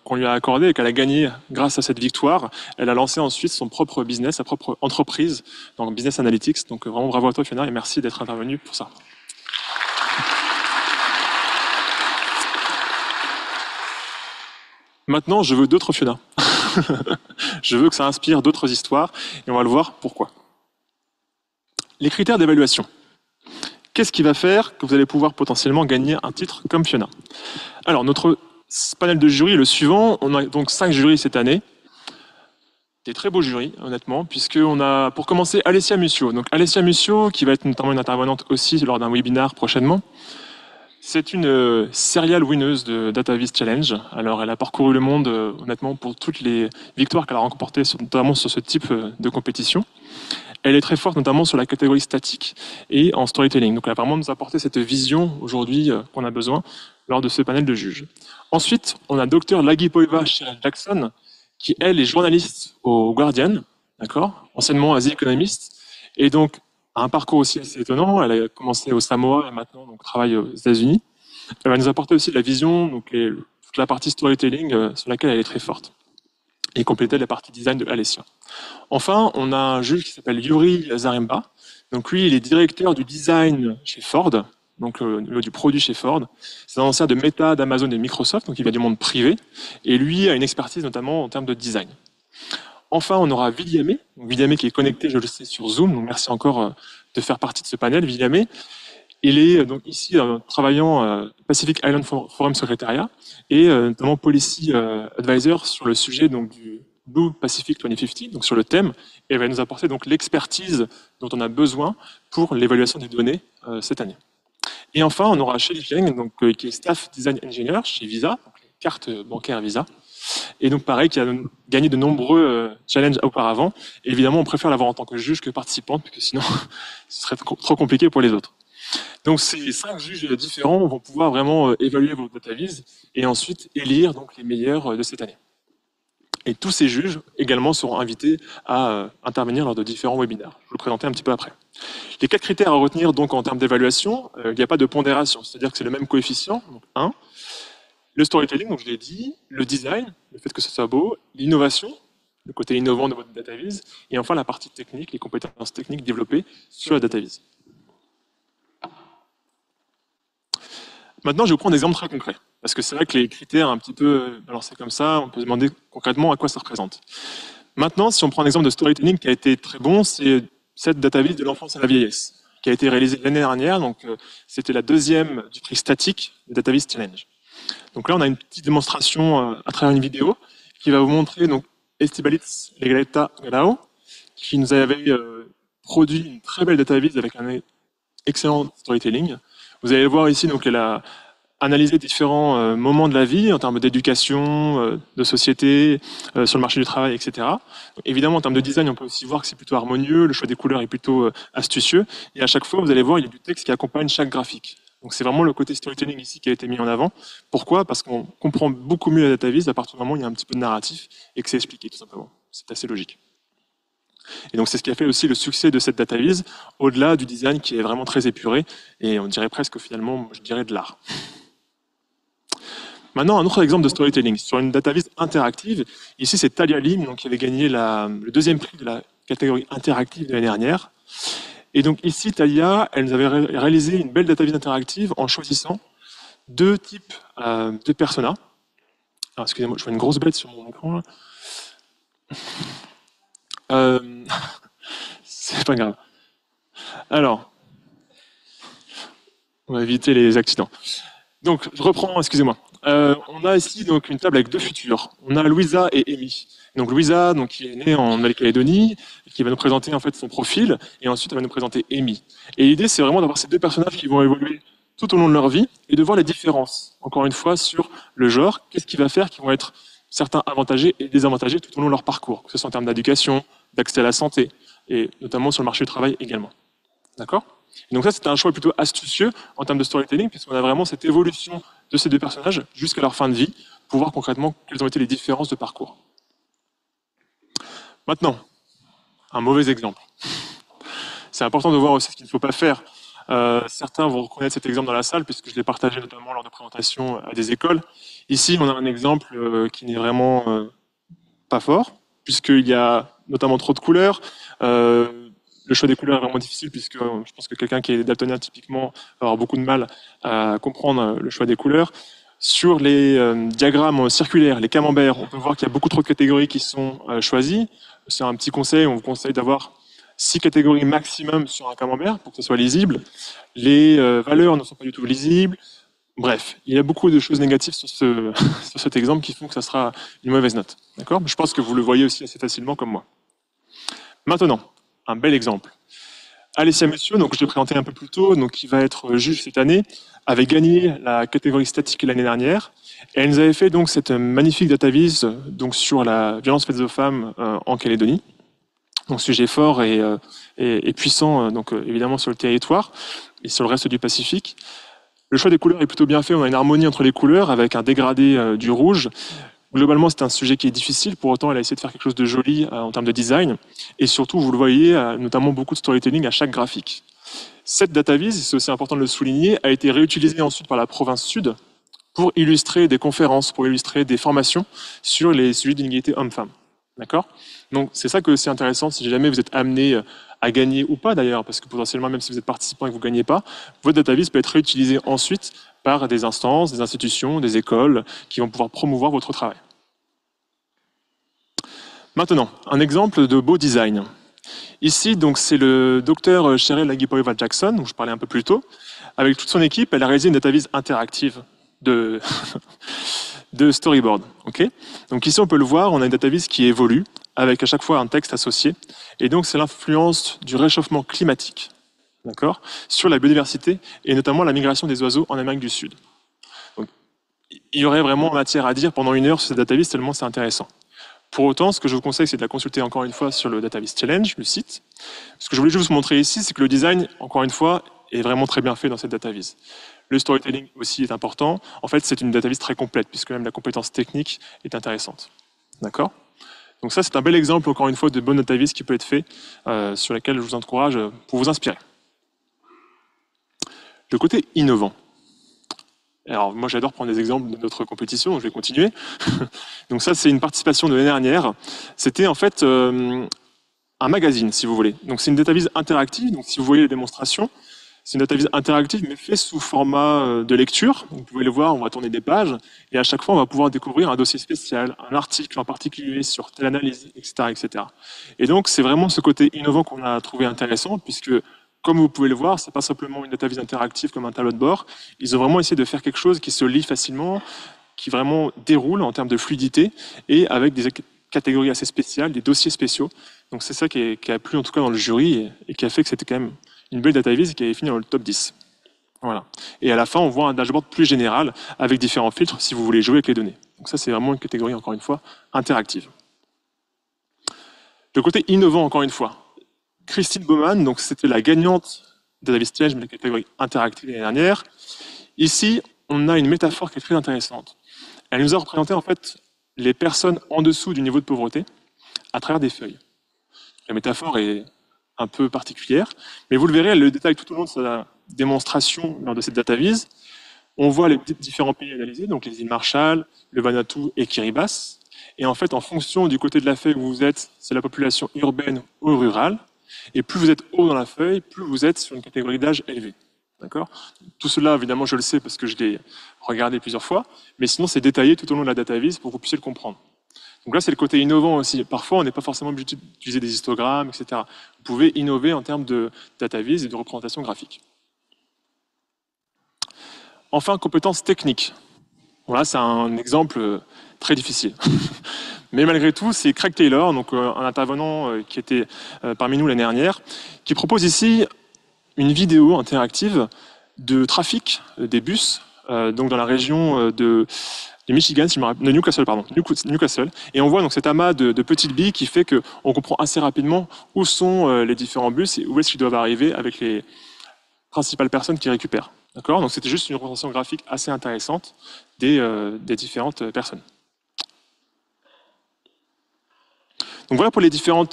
qu'on lui a accordée et qu'elle a gagnée grâce à cette victoire, elle a lancé ensuite son propre business, sa propre entreprise dans Business Analytics. Donc vraiment bravo à toi Fiona et merci d'être intervenue pour ça. Maintenant, je veux d'autres Fiona. Je veux que ça inspire d'autres histoires et on va le voir pourquoi. Les critères d'évaluation. Qu'est-ce qui va faire que vous allez pouvoir potentiellement gagner un titre comme Fiona? Alors, notre panel de jury est le suivant. On a donc 5 jurys cette année. Des très beaux jurys, honnêtement, puisqu'on a, pour commencer, Alessia Mussio. Donc, Alessia Mussio, qui va être notamment une intervenante aussi lors d'un webinaire prochainement. C'est une serial winneuse de DataViz Challenge. Alors, elle a parcouru le monde, honnêtement, pour toutes les victoires qu'elle a remportées, notamment sur ce type de compétition. Elle est très forte notamment sur la catégorie statique et en storytelling. Donc elle va vraiment nous apporter cette vision aujourd'hui qu'on a besoin lors de ce panel de juges. Ensuite, on a Dr Lagipoiva Jackson, qui elle est journaliste au Guardian, d'accord, anciennement Asie économiste, et donc a un parcours aussi assez étonnant. Elle a commencé au Samoa et maintenant donc travaille aux États-Unis. Elle va nous apporter aussi de la vision, donc toute la partie storytelling sur laquelle elle est très forte, et compléter la partie design de Alessia. Enfin, on a un juge qui s'appelle Yuri Zaremba. Donc lui, il est directeur du design chez Ford, donc au niveau du produit chez Ford. C'est un ancien de Meta, d'Amazon et de Microsoft, donc il vient du monde privé. Et lui a une expertise notamment en termes de design. Enfin, on aura Williamé, qui est connecté, je le sais, sur Zoom. Donc merci encore de faire partie de ce panel, Williamé. Il est donc ici travaillant Pacific Island Forum Secretariat et notamment Policy Advisor sur le sujet donc du Blue Pacific 2050, donc sur le thème, et il va nous apporter donc l'expertise dont on a besoin pour l'évaluation des données cette année. Et enfin, on aura Shelly Feng, donc, qui est Staff Design Engineer chez Visa, donc les cartes bancaires Visa. Et donc pareil, qui a gagné de nombreux challenges auparavant. Et évidemment, on préfère l'avoir en tant que juge que participante, parce que sinon, ce serait trop compliqué pour les autres. Donc ces 5 juges différents vont pouvoir vraiment évaluer vos datavises et ensuite élire donc, les meilleurs de cette année. Et tous ces juges également seront invités à intervenir lors de différents webinaires. Je vais le présenter un petit peu après. Les 4 critères à retenir donc en termes d'évaluation, il n'y a pas de pondération, c'est-à-dire que c'est le même coefficient, donc 1. Le storytelling, donc je l'ai dit, le design, le fait que ce soit beau, l'innovation, le côté innovant de votre datavise, et enfin la partie technique, les compétences techniques développées sur la datavise. Maintenant, je vais vous prendre des exemples très concrets, parce que c'est vrai que les critères un petit peu balancés comme ça, on peut se demander concrètement à quoi ça représente. Maintenant, si on prend un exemple de storytelling qui a été très bon, c'est cette datavise de l'enfance à la vieillesse, qui a été réalisée l'année dernière, donc c'était la 2e du prix statique de Database Challenge. Donc là, on a une petite démonstration à travers une vidéo qui va vous montrer donc Estibalitz Legreta Galao, qui nous avait produit une très belle database avec un excellent storytelling. Vous allez voir ici, donc elle a analysé différents moments de la vie en termes d'éducation, de société, sur le marché du travail, etc. Donc, évidemment, en termes de design, on peut aussi voir que c'est plutôt harmonieux, le choix des couleurs est plutôt astucieux, et à chaque fois, vous allez voir, il y a du texte qui accompagne chaque graphique. Donc c'est vraiment le côté storytelling ici qui a été mis en avant. Pourquoi? Parce qu'on comprend beaucoup mieux la database à partir du moment où il y a un petit peu de narratif et que c'est expliqué, tout simplement. C'est assez logique. Et donc c'est ce qui a fait aussi le succès de cette database, au-delà du design qui est vraiment très épuré, et on dirait presque finalement, je dirais, de l'art. Maintenant, un autre exemple de storytelling, sur une database interactive. Ici, c'est Talia Lim, donc, qui avait gagné le 2e prix de la catégorie interactive de l'année dernière. Et donc ici, Talia, elle nous avait réalisé une belle database interactive en choisissant 2 types de personas. Alors, excusez-moi, je vois une grosse bête sur mon écran. C'est pas grave. Alors, on va éviter les accidents. Donc, je reprends, excusez-moi. On a ici donc une table avec 2 futurs. On a Louisa et Amy. Donc Louisa, donc, qui est née en Nouvelle-Calédonie, qui va nous présenter en fait son profil, et ensuite elle va nous présenter Amy. Et l'idée, c'est vraiment d'avoir ces 2 personnages qui vont évoluer tout au long de leur vie et de voir les différences, encore une fois, sur le genre. Qu'est-ce qui va faire qu'ils vont être certains avantagés et désavantagés tout au long de leur parcours, que ce soit en termes d'éducation, d'accès à la santé, et notamment sur le marché du travail également. D'accord? Et donc ça, c'était un choix plutôt astucieux en termes de storytelling, puisqu'on a vraiment cette évolution de ces 2 personnages jusqu'à leur fin de vie, pour voir concrètement quelles ont été les différences de parcours. Maintenant, un mauvais exemple. C'est important de voir aussi ce qu'il ne faut pas faire. Certains vont reconnaître cet exemple dans la salle, puisque je l'ai partagé notamment lors de présentations à des écoles. Ici, on a un exemple qui n'est vraiment pas fort, puisqu'il y a notamment trop de couleurs. Le choix des couleurs est vraiment difficile, puisque je pense que quelqu'un qui est daltonien typiquement va avoir beaucoup de mal à comprendre le choix des couleurs. Sur les diagrammes circulaires, les camemberts, on peut voir qu'il y a beaucoup trop de catégories qui sont choisies. C'est un petit conseil, on vous conseille d'avoir 6 catégories maximum sur un camembert pour que ce soit lisible. Les valeurs ne sont pas du tout lisibles. Bref, il y a beaucoup de choses négatives sur cet exemple qui font que ça sera une mauvaise note. D'accord? Je pense que vous le voyez aussi assez facilement comme moi. Maintenant, un bel exemple. Alessia Monsieur, donc je l'ai présenté un peu plus tôt, donc qui va être juge cette année, avait gagné la catégorie statique l'année dernière. Et elle nous avait fait donc cette magnifique database donc sur la violence faite aux femmes en Calédonie. Donc sujet fort et puissant, donc évidemment sur le territoire et sur le reste du Pacifique. Le choix des couleurs est plutôt bien fait. On a une harmonie entre les couleurs avec un dégradé du rouge. Globalement, c'est un sujet qui est difficile. Pour autant, elle a essayé de faire quelque chose de joli en termes de design. Et surtout, vous le voyez, notamment beaucoup de storytelling à chaque graphique. Cette database, c'est aussi important de le souligner, a été réutilisée ensuite par la province Sud pour illustrer des conférences, pour illustrer des formations sur les sujets d'inégalité homme-femme. D'accord? Donc, c'est ça que c'est intéressant si jamais vous êtes amené à gagner ou pas d'ailleurs, parce que potentiellement, même si vous êtes participant et que vous ne gagnez pas, votre database peut être réutilisée ensuite par des instances, des institutions, des écoles qui vont pouvoir promouvoir votre travail. Maintenant, un exemple de beau design. Ici, donc, c'est le docteur Cheryl Lagipoeva-Jackson, dont je parlais un peu plus tôt. Avec toute son équipe, elle a réalisé une database interactive de storyboard. Okay, donc ici, on peut le voir, on a une database qui évolue, avec à chaque fois un texte associé. Et donc, c'est l'influence du réchauffement climatique. d'accord, sur la biodiversité et notamment la migration des oiseaux en Amérique du Sud. Donc, il y aurait vraiment matière à dire pendant 1 heure sur cette database tellement c'est intéressant. Pour autant, ce que je vous conseille, c'est de la consulter encore une fois sur le Database Challenge, le site. Ce que je voulais juste vous montrer ici, c'est que le design, encore une fois, est vraiment très bien fait dans cette database. Le storytelling aussi est important. En fait, c'est une database très complète, puisque même la compétence technique est intéressante. D'accord ? Donc ça, c'est un bel exemple, encore une fois, de bonne database qui peut être fait, sur laquelle je vous encourage pour vous inspirer. Le côté innovant. Alors moi j'adore prendre des exemples de notre compétition, donc je vais continuer. Donc ça c'est une participation de l'année dernière. C'était en fait un magazine si vous voulez. Donc c'est une database interactive, donc si vous voyez les démonstrations, c'est une database interactive mais faite sous format de lecture. Donc, vous pouvez le voir, on va tourner des pages et à chaque fois on va pouvoir découvrir un dossier spécial, un article en particulier sur telle analyse, etc. etc. Et donc c'est vraiment ce côté innovant qu'on a trouvé intéressant puisque comme vous pouvez le voir, ce n'est pas simplement une database interactive comme un tableau de bord. Ils ont vraiment essayé de faire quelque chose qui se lit facilement, qui vraiment déroule en termes de fluidité et avec des catégories assez spéciales, des dossiers spéciaux. Donc c'est ça qui a plu en tout cas dans le jury et qui a fait que c'était quand même une belle database et qui avait fini dans le top 10. Voilà. Et à la fin, on voit un dashboard plus général avec différents filtres si vous voulez jouer avec les données. Donc ça, c'est vraiment une catégorie, encore une fois, interactive. Le côté innovant, encore une fois. Christine Baumann, donc c'était la gagnante de Database Challenge, mais la catégorie interactive l'année dernière. Ici, on a une métaphore qui est très intéressante. Elle nous a représenté en fait les personnes en dessous du niveau de pauvreté à travers des feuilles. La métaphore est un peu particulière, mais vous le verrez, elle le détaille tout au long de sa démonstration lors de cette database. On voit les différents pays analysés, donc les îles Marshall, le Vanuatu et Kiribati. Et en fait, en fonction du côté de la feuille où vous êtes, c'est la population urbaine ou rurale. Et plus vous êtes haut dans la feuille, plus vous êtes sur une catégorie d'âge élevée. D'accord ? Tout cela, évidemment, je le sais parce que je l'ai regardé plusieurs fois, mais sinon, c'est détaillé tout au long de la database pour que vous puissiez le comprendre. Donc là, c'est le côté innovant aussi. Parfois, on n'est pas forcément obligé d'utiliser des histogrammes, etc. Vous pouvez innover en termes de database et de représentation graphique. Enfin, compétences techniques. Voilà, c'est un exemple très difficile. Mais malgré tout, c'est Craig Taylor, donc un intervenant qui était parmi nous l'année dernière, qui propose ici une vidéo interactive de trafic des bus, donc dans la région de Michigan, de Newcastle, pardon, Newcastle. Et on voit donc cet amas de petites billes qui fait qu'on comprend assez rapidement où sont les différents bus et où est-ce qu'ils doivent arriver avec les principales personnes qui récupèrent. D'accord ? Donc c'était juste une représentation graphique assez intéressante des différentes personnes. Donc voilà pour les différents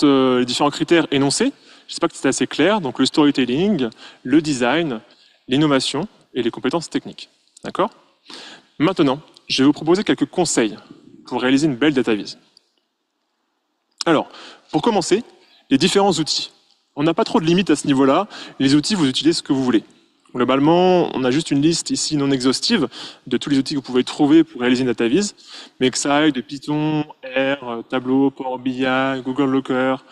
critères énoncés. J'espère que c'était assez clair. Donc le storytelling, le design, l'innovation et les compétences techniques. D'accord ? Maintenant, je vais vous proposer quelques conseils pour réaliser une belle database. Alors, pour commencer, les différents outils. On n'a pas trop de limites à ce niveau-là. Les outils, vous utilisez ce que vous voulez. Globalement, on a juste une liste ici non exhaustive de tous les outils que vous pouvez trouver pour réaliser une database, mais que ça aille de Python, R, Tableau, Power BI, Google Looker,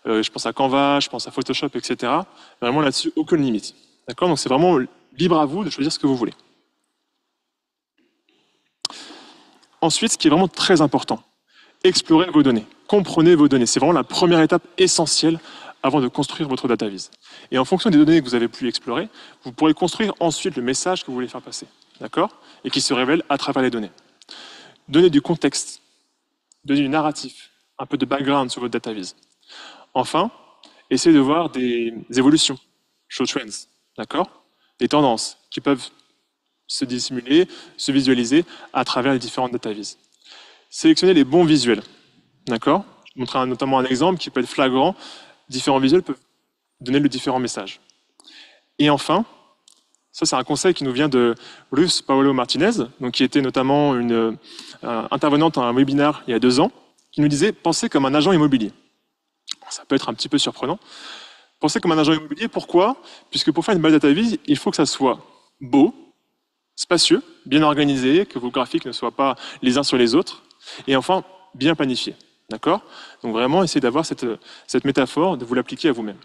je pense à Canva, je pense à Photoshop, etc. Vraiment là-dessus, aucune limite. D'accord ? Donc c'est vraiment libre à vous de choisir ce que vous voulez. Ensuite, ce qui est vraiment très important, explorez vos données, comprenez vos données. C'est vraiment la première étape essentielle avant de construire votre database. Et en fonction des données que vous avez pu explorer, vous pourrez construire ensuite le message que vous voulez faire passer. D'accord ? Et qui se révèle à travers les données. Donnez du contexte, donnez du narratif, un peu de background sur votre database. Enfin, essayez de voir des évolutions, show trends, d'accord ? Des tendances qui peuvent se dissimuler, se visualiser à travers les différentes databases. Sélectionnez les bons visuels, d'accord ? Je vous montrerai notamment un exemple qui peut être flagrant. Différents visuels peuvent donner le différent message. Et enfin, ça c'est un conseil qui nous vient de Ruth Paolo Martinez, donc qui était notamment une intervenante à un webinaire il y a 2 ans, qui nous disait « Pensez comme un agent immobilier ». Ça peut être un petit peu surprenant. Pensez comme un agent immobilier, pourquoi ? Puisque pour faire une belle database, il faut que ça soit beau, spacieux, bien organisé, que vos graphiques ne soient pas les uns sur les autres, et enfin, bien planifié. D'accord ? Donc vraiment, essayez d'avoir cette métaphore, de vous l'appliquer à vous-même.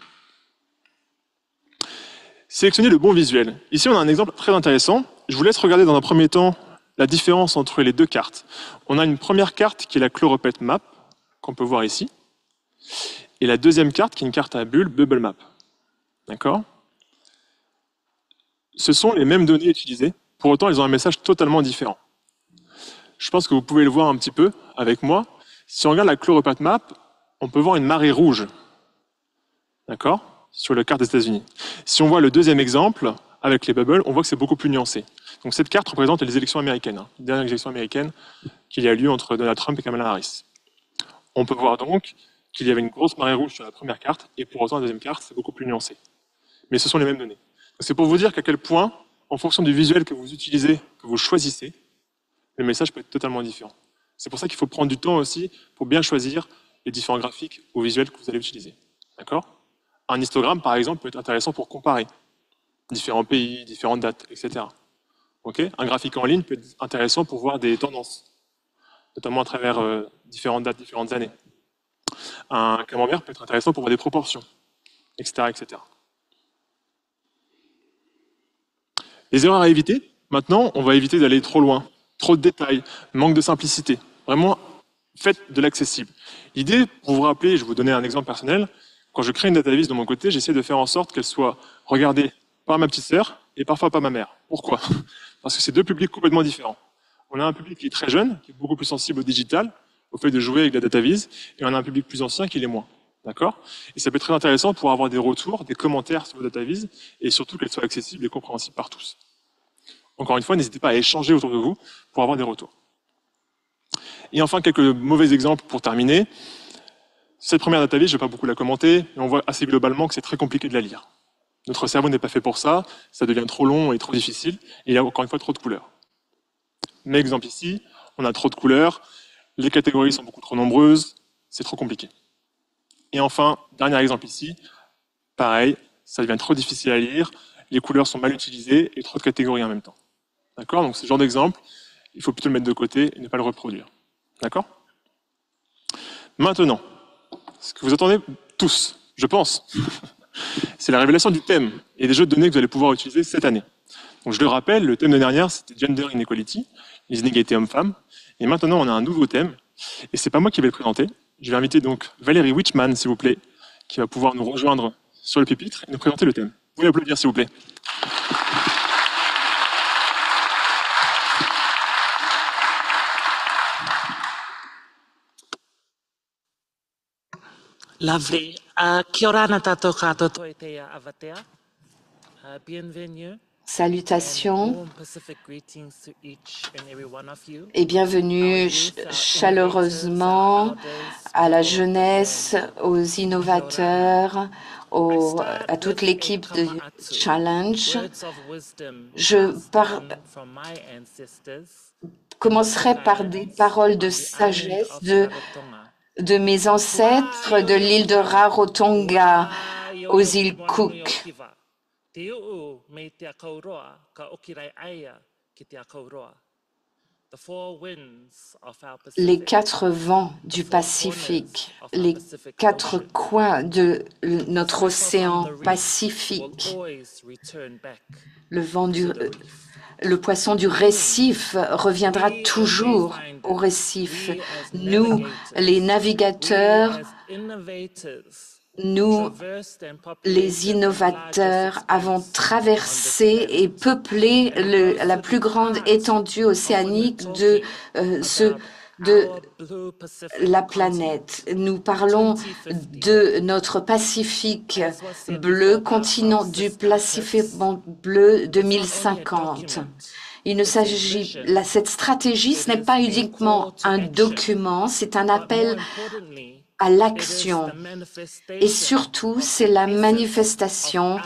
Sélectionnez le bon visuel. Ici, on a un exemple très intéressant. Je vous laisse regarder dans un premier temps la différence entre les 2 cartes. On a une première carte qui est la Chloropet Map, qu'on peut voir ici, et la deuxième carte qui est une carte à bulles, Bubble Map. D'accord ? Ce sont les mêmes données utilisées, pour autant ils ont un message totalement différent. Je pense que vous pouvez le voir un petit peu avec moi. Si on regarde la Choropath Map, on peut voir une marée rouge, d'accord, sur la carte des États-Unis. Si on voit le deuxième exemple, avec les bubbles, on voit que c'est beaucoup plus nuancé. Donc cette carte représente les élections américaines, les dernières élections américaines qu'il y a lieu entre Donald Trump et Kamala Harris. On peut voir donc qu'il y avait une grosse marée rouge sur la première carte, et pour autant la deuxième carte, c'est beaucoup plus nuancé. Mais ce sont les mêmes données. C'est pour vous dire qu'à quel point, en fonction du visuel que vous utilisez, que vous choisissez, le message peut être totalement différent. C'est pour ça qu'il faut prendre du temps aussi pour bien choisir les différents graphiques ou visuels que vous allez utiliser. D'accord ? Un histogramme, par exemple, peut être intéressant pour comparer différents pays, différentes dates, etc. Okay ? Un graphique en ligne peut être intéressant pour voir des tendances, notamment à travers différentes dates, différentes années. Un camembert peut être intéressant pour voir des proportions, etc., etc. Les erreurs à éviter, maintenant, on va éviter d'aller trop loin, trop de détails, manque de simplicité. Vraiment, faites de l'accessible. L'idée, pour vous rappeler, je vais vous donner un exemple personnel, quand je crée une database de mon côté, j'essaie de faire en sorte qu'elle soit regardée par ma petite sœur et parfois par ma mère. Pourquoi ? Parce que c'est deux publics complètement différents. On a un public qui est très jeune, qui est beaucoup plus sensible au digital, au fait de jouer avec la database, et on a un public plus ancien qui l'est moins. D'accord ? Et ça peut être très intéressant pour avoir des retours, des commentaires sur vos databases, et surtout qu'elles soient accessibles et compréhensibles par tous. Encore une fois, n'hésitez pas à échanger autour de vous pour avoir des retours. Et enfin, quelques mauvais exemples pour terminer. Cette première database, je ne vais pas beaucoup la commenter, mais on voit assez globalement que c'est très compliqué de la lire. Notre cerveau n'est pas fait pour ça, ça devient trop long et trop difficile, et il y a encore une fois trop de couleurs. Mais exemple ici, on a trop de couleurs, les catégories sont beaucoup trop nombreuses, c'est trop compliqué. Et enfin, dernier exemple ici, pareil, ça devient trop difficile à lire, les couleurs sont mal utilisées et trop de catégories en même temps. D'accord ? Donc ce genre d'exemple, il faut plutôt le mettre de côté et ne pas le reproduire. D'accord ? Maintenant, ce que vous attendez tous, je pense, c'est la révélation du thème et des jeux de données que vous allez pouvoir utiliser cette année. Donc je le rappelle, le thème de l'année dernière, c'était Gender Inequality, les inégalités hommes-femmes. Et maintenant, on a un nouveau thème, et c'est pas moi qui vais le présenter. Je vais inviter donc Valérie Witchman, s'il vous plaît, qui va pouvoir nous rejoindre sur le pupitre et nous présenter le thème. Vous pouvez applaudir, s'il vous plaît. Lovely. Kia ora na tātou katoa toi te avatea. Bienvenue. Salutations et bienvenue chaleureusement à la jeunesse, aux innovateurs, à toute l'équipe de Challenge. Je commencerai par des paroles de sagesse de mes ancêtres de l'île de Rarotonga aux îles Cook. Les quatre vents du Pacifique, les quatre coins de notre océan Pacifique, le poisson du récif reviendra toujours au récif. Nous, les navigateurs, nous, les innovateurs, avons traversé et peuplé la plus grande étendue océanique de la planète. Nous parlons de notre Pacifique bleu, continent du Pacifique bleu 2050. Cette stratégie, ce n'est pas uniquement un document, c'est un appel à l'action. Et surtout, c'est la manifestation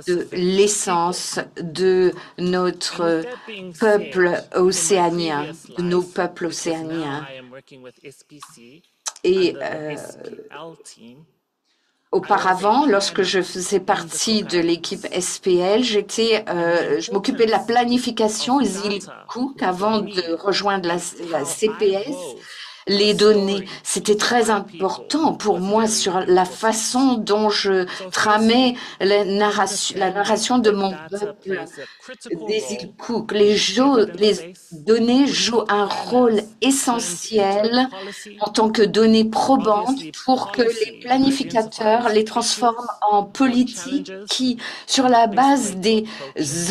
de l'essence de notre peuple océanien, de nos peuples océaniens. Et auparavant, lorsque je faisais partie de l'équipe SPL, je m'occupais de la planification aux îles Cook avant de rejoindre la CPS. les données. C'était très important pour moi sur la façon dont je tramais la narration de mon peuple des îles Cook. Les données jouent un rôle essentiel en tant que données probantes pour que les planificateurs les transforment en politique qui, sur la base des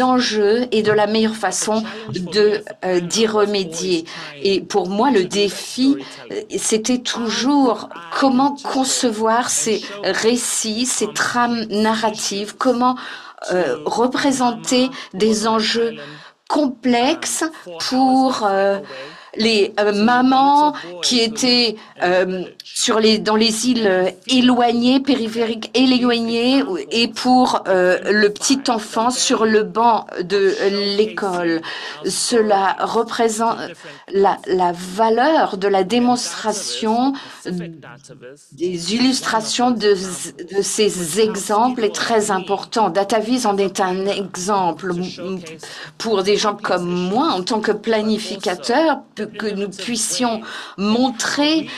enjeux et de la meilleure façon d'y remédier. Et pour moi, le défi, c'était toujours comment concevoir ces récits, ces trames narratives, comment représenter des enjeux complexes pour les mamans qui étaient dans les îles éloignées, périphériques éloignées, et pour le petit enfant sur le banc de l'école. Cela représente la valeur de la démonstration, des illustrations de ces exemples est très important. DataVis en est un exemple pour des gens comme moi, en tant que planificateur, que nous puissions montrer,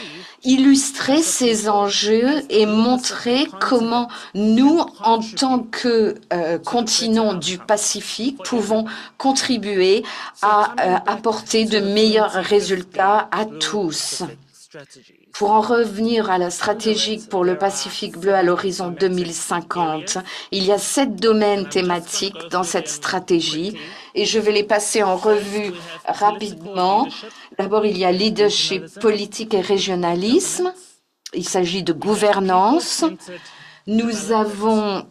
illustrer ces enjeux et montrer comment nous, en tant que continent du Pacifique, pouvons contribuer à apporter de meilleurs résultats à tous. Pour en revenir à la stratégie pour le Pacifique bleu à l'horizon 2050, il y a 7 domaines thématiques dans cette stratégie et je vais les passer en revue rapidement. D'abord, il y a leadership politique et régionalisme. Il s'agit de gouvernance. Nous avons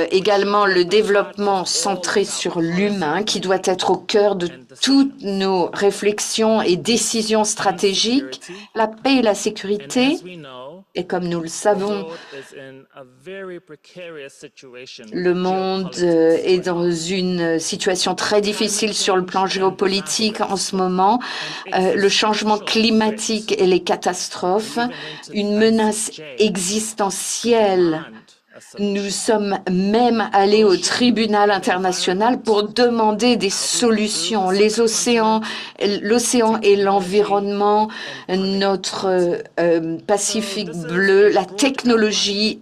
également le développement centré sur l'humain qui doit être au cœur de toutes nos réflexions et décisions stratégiques. La paix et la sécurité, et comme nous le savons, le monde est dans une situation très difficile sur le plan géopolitique en ce moment. Le changement climatique et les catastrophes, une menace existentielle. Nous sommes même allés au tribunal international pour demander des solutions. Les océans, l'océan et l'environnement, notre Pacifique bleu, la technologie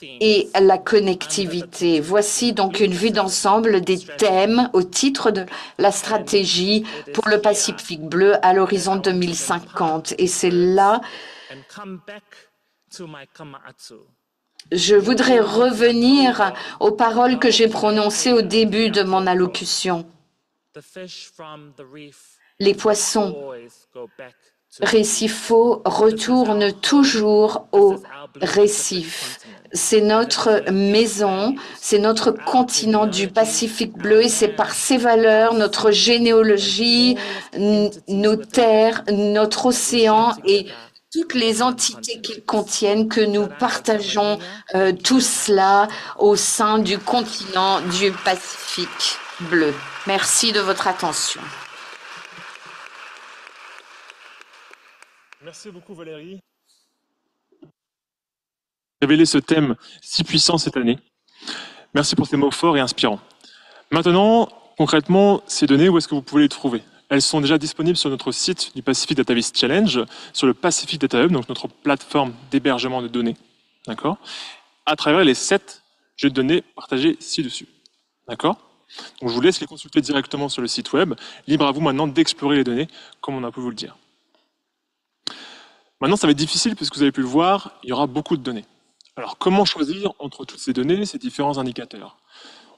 et la connectivité. Voici donc une vue d'ensemble des thèmes au titre de la stratégie pour le Pacifique bleu à l'horizon 2050. Et c'est là je voudrais revenir aux paroles que j'ai prononcées au début de mon allocution. Les poissons récifaux retournent toujours au récif. C'est notre maison, c'est notre continent du Pacifique bleu et c'est par ses valeurs, notre généalogie, nos terres, notre océan et toutes les entités qu'ils contiennent, que nous partageons tout cela au sein du continent du Pacifique bleu. Merci de votre attention. Merci beaucoup Valérie. Révéler ce thème si puissant cette année. Merci pour ces mots forts et inspirants. Maintenant, concrètement, ces données, où est-ce que vous pouvez les trouver ? Elles sont déjà disponibles sur notre site du Pacific DataVis Challenge, sur le Pacific Data Hub, donc notre plateforme d'hébergement de données, d'accord, à travers les 7 jeux de données partagés ci-dessus, d'accord. Donc je vous laisse les consulter directement sur le site web. Libre à vous maintenant d'explorer les données, comme on a pu vous le dire. Maintenant, ça va être difficile, puisque vous avez pu le voir, il y aura beaucoup de données. Alors, comment choisir entre toutes ces données, ces différents indicateurs?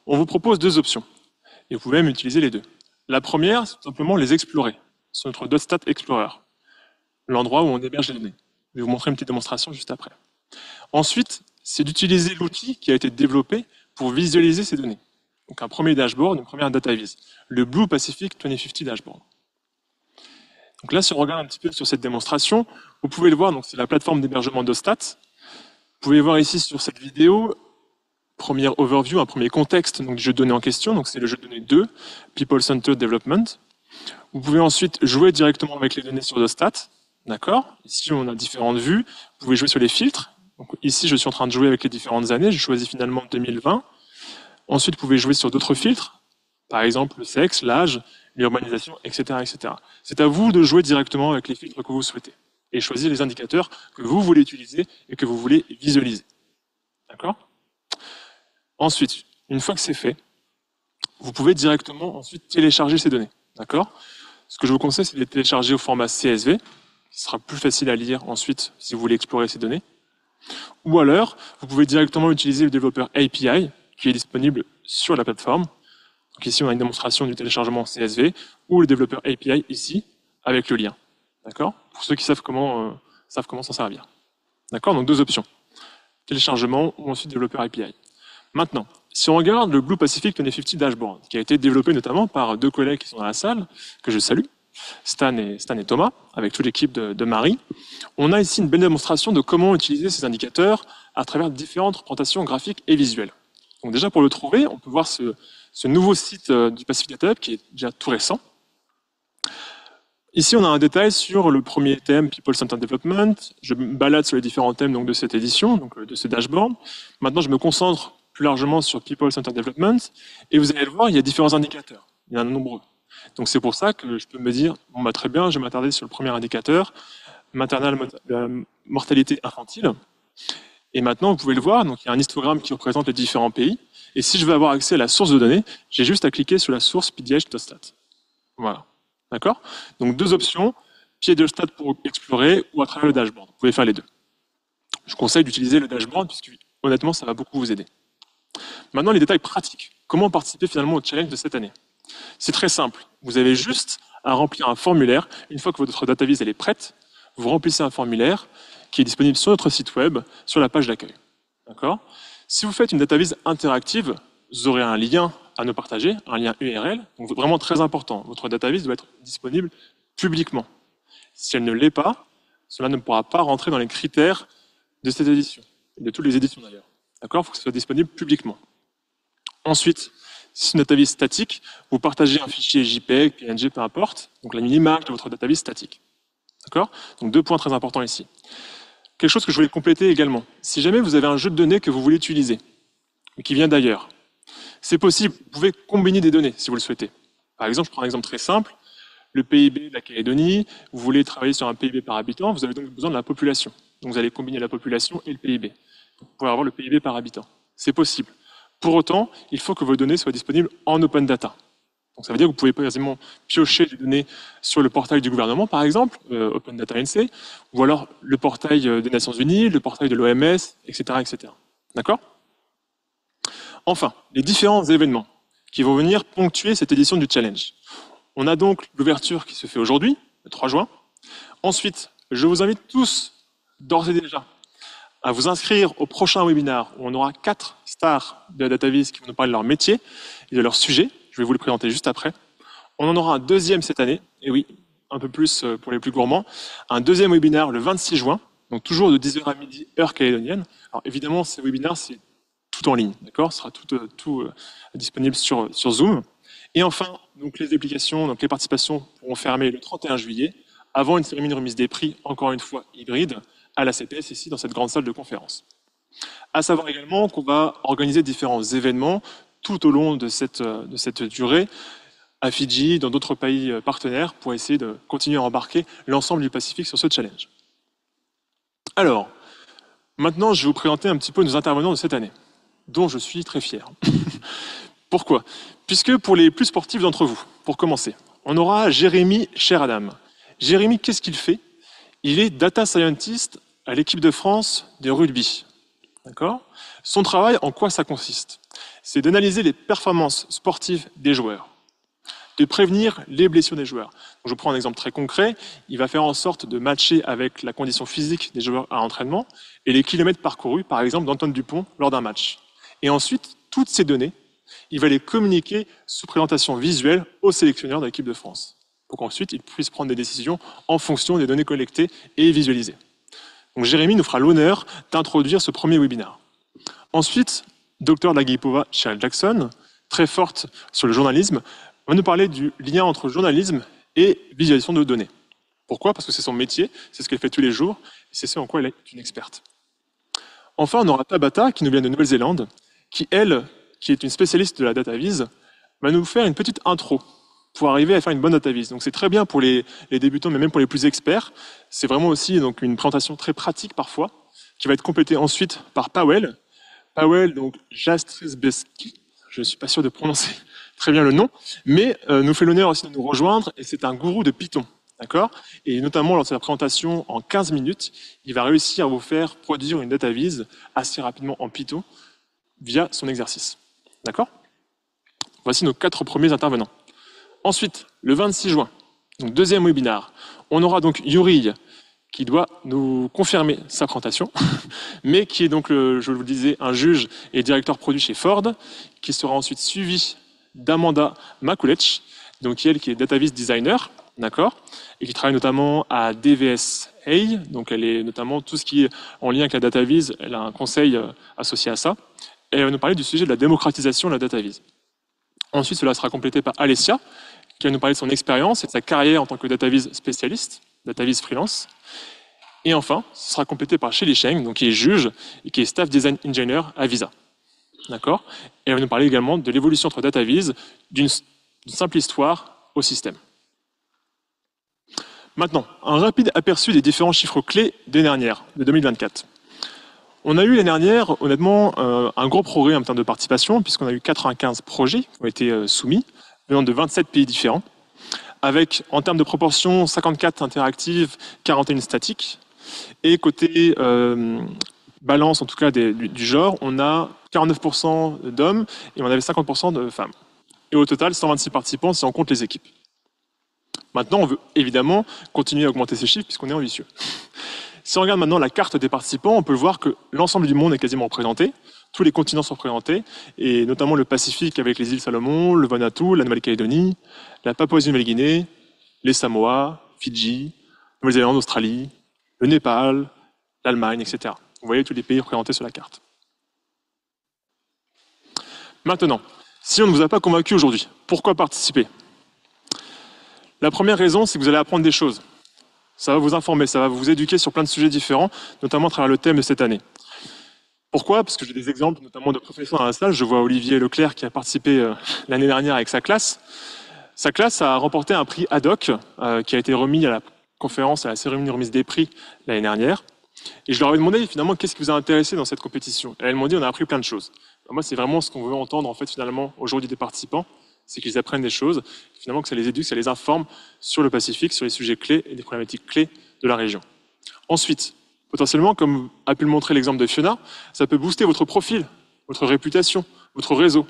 On vous propose 2 options, et vous pouvez même utiliser les 2. La première, c'est simplement les explorer, sur notre .stat Explorer, l'endroit où on héberge les données. Je vais vous montrer une petite démonstration juste après. Ensuite, c'est d'utiliser l'outil qui a été développé pour visualiser ces données. Donc un premier dashboard, une première DataVis, le Blue Pacific 2050 Dashboard. Donc là, si on regarde un petit peu sur cette démonstration, vous pouvez le voir, donc c'est la plateforme d'hébergement de stats. Vous pouvez voir ici sur cette vidéo, première overview, un premier contexte donc, du jeu de données en question, donc c'est le jeu de données 2, People Centered Development. Vous pouvez ensuite jouer directement avec les données sur le stat, d'accord. Ici, on a différentes vues. Vous pouvez jouer sur les filtres. Donc, ici, je suis en train de jouer avec les différentes années. Je choisis finalement 2020. Ensuite, vous pouvez jouer sur d'autres filtres. Par exemple, le sexe, l'âge, l'urbanisation, etc., etc. C'est à vous de jouer directement avec les filtres que vous souhaitez et choisir les indicateurs que vous voulez utiliser et que vous voulez visualiser. D'accord? Ensuite, une fois que c'est fait, vous pouvez directement ensuite télécharger ces données. D'accord? Ce que je vous conseille, c'est de les télécharger au format CSV, qui sera plus facile à lire ensuite si vous voulez explorer ces données. Ou alors, vous pouvez directement utiliser le développeur API, qui est disponible sur la plateforme. Donc ici, on a une démonstration du téléchargement CSV, ou le développeur API ici, avec le lien. D'accord? Pour ceux qui savent comment s'en servir. D'accord? Donc deux options. Téléchargement ou ensuite développeur API. Maintenant, si on regarde le Blue Pacific 2050 Dashboard, qui a été développé notamment par deux collègues qui sont dans la salle, que je salue, Stan et Thomas, avec toute l'équipe de Marie, on a ici une belle démonstration de comment utiliser ces indicateurs à travers différentes représentations graphiques et visuelles. Donc déjà, pour le trouver, on peut voir ce nouveau site du Pacific Data Hub, qui est déjà tout récent. Ici, on a un détail sur le premier thème, People Centered Development. Je me balade sur les différents thèmes donc, de cette édition, donc de ce dashboard. Maintenant, je me concentre plus largement sur People Centered Development. Et vous allez le voir, il y a différents indicateurs. Il y en a nombreux. Donc c'est pour ça que je peux me dire, bon bah très bien, je vais m'attarder sur le premier indicateur, maternelle mortalité infantile. Et maintenant, vous pouvez le voir, donc il y a un histogramme qui représente les différents pays. Et si je veux avoir accès à la source de données, j'ai juste à cliquer sur la source PDH.stat. Voilà. D'accord? Donc deux options, PDH.stat pour explorer ou à travers le dashboard. Vous pouvez faire les deux. Je conseille d'utiliser le dashboard puisque honnêtement, ça va beaucoup vous aider. Maintenant, les détails pratiques. Comment participer finalement au challenge de cette année? C'est très simple. Vous avez juste à remplir un formulaire. Une fois que votre database elle est prête, vous remplissez un formulaire qui est disponible sur notre site web, sur la page d'accueil. D'accord? Si vous faites une database interactive, vous aurez un lien à nous partager, un lien URL. Donc vraiment très important. Votre database doit être disponible publiquement. Si elle ne l'est pas, cela ne pourra pas rentrer dans les critères de cette édition, et de toutes les éditions d'ailleurs. D'accord? Il faut que ce soit disponible publiquement. Ensuite, si c'est une database statique, vous partagez un fichier JPEG, PNG, peu importe, donc l'image de votre database statique. D'accord? Donc deux points très importants ici. Quelque chose que je voulais compléter également. Si jamais vous avez un jeu de données que vous voulez utiliser, mais qui vient d'ailleurs, c'est possible, vous pouvez combiner des données si vous le souhaitez. Par exemple, je prends un exemple très simple, le PIB de la Calédonie, vous voulez travailler sur un PIB par habitant, vous avez donc besoin de la population. Donc vous allez combiner la population et le PIB. Vous pouvez avoir le PIB par habitant. C'est possible. Pour autant, il faut que vos données soient disponibles en open data. Donc ça veut dire que vous pouvez quasiment piocher des données sur le portail du gouvernement, par exemple, Open Data NC, ou alors le portail des Nations Unies, le portail de l'OMS, etc., etc. D'accord? Enfin, les différents événements qui vont venir ponctuer cette édition du challenge. On a donc l'ouverture qui se fait aujourd'hui, le 3 juin. Ensuite, je vous invite tous, d'ores et déjà, à vous inscrire au prochain webinaire où on aura 4 stars de la DataVis qui vont nous parler de leur métier et de leur sujet. Je vais vous le présenter juste après. On en aura un deuxième cette année, et oui, un peu plus pour les plus gourmands, un deuxième webinaire le 26 juin, donc toujours de 10h à midi, heure calédonienne. Alors évidemment, ces webinaires, c'est tout en ligne, d'accord? Ce sera tout disponible sur Zoom. Et enfin, donc les applications, donc les participations pourront fermer le 31 juillet, avant une cérémonie de remise des prix, encore une fois hybride, à la CPS, ici, dans cette grande salle de conférence. À savoir également qu'on va organiser différents événements tout au long de cette durée, à Fidji, dans d'autres pays partenaires, pour essayer de continuer à embarquer l'ensemble du Pacifique sur ce challenge. Alors, maintenant, je vais vous présenter un petit peu nos intervenants de cette année, dont je suis très fier. Pourquoi? Puisque pour les plus sportifs d'entre vous, pour commencer, on aura Jérémy Cheradam. Jérémy, qu'est-ce qu'il fait? Il est data scientist à l'équipe de France de rugby. D'accord? Son travail, en quoi ça consiste? C'est d'analyser les performances sportives des joueurs, de prévenir les blessures des joueurs. Donc, je prends un exemple très concret. Il va faire en sorte de matcher avec la condition physique des joueurs à l'entraînement et les kilomètres parcourus, par exemple, d'Antoine Dupont lors d'un match. Et ensuite, toutes ces données, il va les communiquer sous présentation visuelle aux sélectionneurs de l'équipe de France, pour qu'ensuite ils puissent prendre des décisions en fonction des données collectées et visualisées. Donc Jérémy nous fera l'honneur d'introduire ce premier webinaire. Ensuite, Dr Lagipova Cheryl Jackson, très forte sur le journalisme, va nous parler du lien entre journalisme et visualisation de données. Pourquoi? Parce que c'est son métier, c'est ce qu'elle fait tous les jours, et c'est ce en quoi elle est une experte. Enfin, on aura Tabata, qui nous vient de Nouvelle-Zélande, qui est une spécialiste de la DataVis, va nous faire une petite intro pour arriver à faire une bonne data viz. Donc c'est très bien pour les débutants, mais même pour les plus experts. C'est vraiment aussi donc une présentation très pratique parfois, qui va être complétée ensuite par Powell. Powell, donc Jastrzębski, je ne suis pas sûr de prononcer très bien le nom, mais nous fait l'honneur aussi de nous rejoindre, et c'est un gourou de Python. D'accord? Et notamment lors de sa présentation en 15 minutes, il va réussir à vous faire produire une data viz assez rapidement en Python via son exercice. D'accord? Voici nos 4 premiers intervenants. Ensuite, le 26 juin, donc deuxième webinaire, on aura donc Yuri qui doit nous confirmer sa présentation, mais qui est donc, je vous le disais, un juge et directeur produit chez Ford, qui sera ensuite suivi d'Amanda Makulec, donc elle qui est data viz designer, d'accord, et qui travaille notamment à DVSA, donc elle est notamment tout ce qui est en lien avec la data viz, elle a un conseil associé à ça, et elle va nous parler du sujet de la démocratisation de la data viz. Ensuite, cela sera complété par Alessia, qui va nous parler de son expérience et de sa carrière en tant que data viz spécialiste, data viz freelance. Et enfin, ce sera complété par Shelly Cheng, donc qui est juge et qui est staff design engineer à Visa. D'accord? Et elle va nous parler également de l'évolution entre data viz, d'une simple histoire au système. Maintenant, un rapide aperçu des différents chiffres clés des dernières, de 2024. On a eu l'année dernière, honnêtement, un gros progrès en termes de participation, puisqu'on a eu 95 projets qui ont été soumis, venant de 27 pays différents, avec, en termes de proportion, 54 interactives, 41 statiques. Et côté balance, en tout cas du genre, on a 49% d'hommes et on avait 50% de femmes. Et au total, 126 participants si on compte les équipes. Maintenant, on veut évidemment continuer à augmenter ces chiffres puisqu'on est ambitieux. Si on regarde maintenant la carte des participants, on peut voir que l'ensemble du monde est quasiment représenté. Tous les continents sont représentés, et notamment le Pacifique avec les îles Salomon, le Vanuatu, la Nouvelle-Calédonie, la Papouasie-Nouvelle-Guinée, les Samoa, Fidji, Nouvelle-Zélande, Australie, le Népal, l'Allemagne, etc. Vous voyez tous les pays représentés sur la carte. Maintenant, si on ne vous a pas convaincu aujourd'hui, pourquoi participer? La première raison, c'est que vous allez apprendre des choses. Ça va vous informer, ça va vous éduquer sur plein de sujets différents, notamment à travers le thème de cette année. Pourquoi? Parce que j'ai des exemples, notamment de professeurs dans la salle. Je vois Olivier Leclerc qui a participé l'année dernière avec sa classe. Sa classe a remporté un prix ad hoc qui a été remis à la conférence, à la cérémonie de remise des prix l'année dernière. Et je leur ai demandé finalement qu'est-ce qui vous a intéressé dans cette compétition. Et elles m'ont dit on a appris plein de choses. Moi, c'est vraiment ce qu'on veut entendre en fait finalement aujourd'hui des participants, c'est qu'ils apprennent des choses, finalement que ça les éduque, ça les informe sur le Pacifique, sur les sujets clés et des problématiques clés de la région. Ensuite, potentiellement, comme a pu le montrer l'exemple de Fiona, ça peut booster votre profil, votre réputation, votre réseau,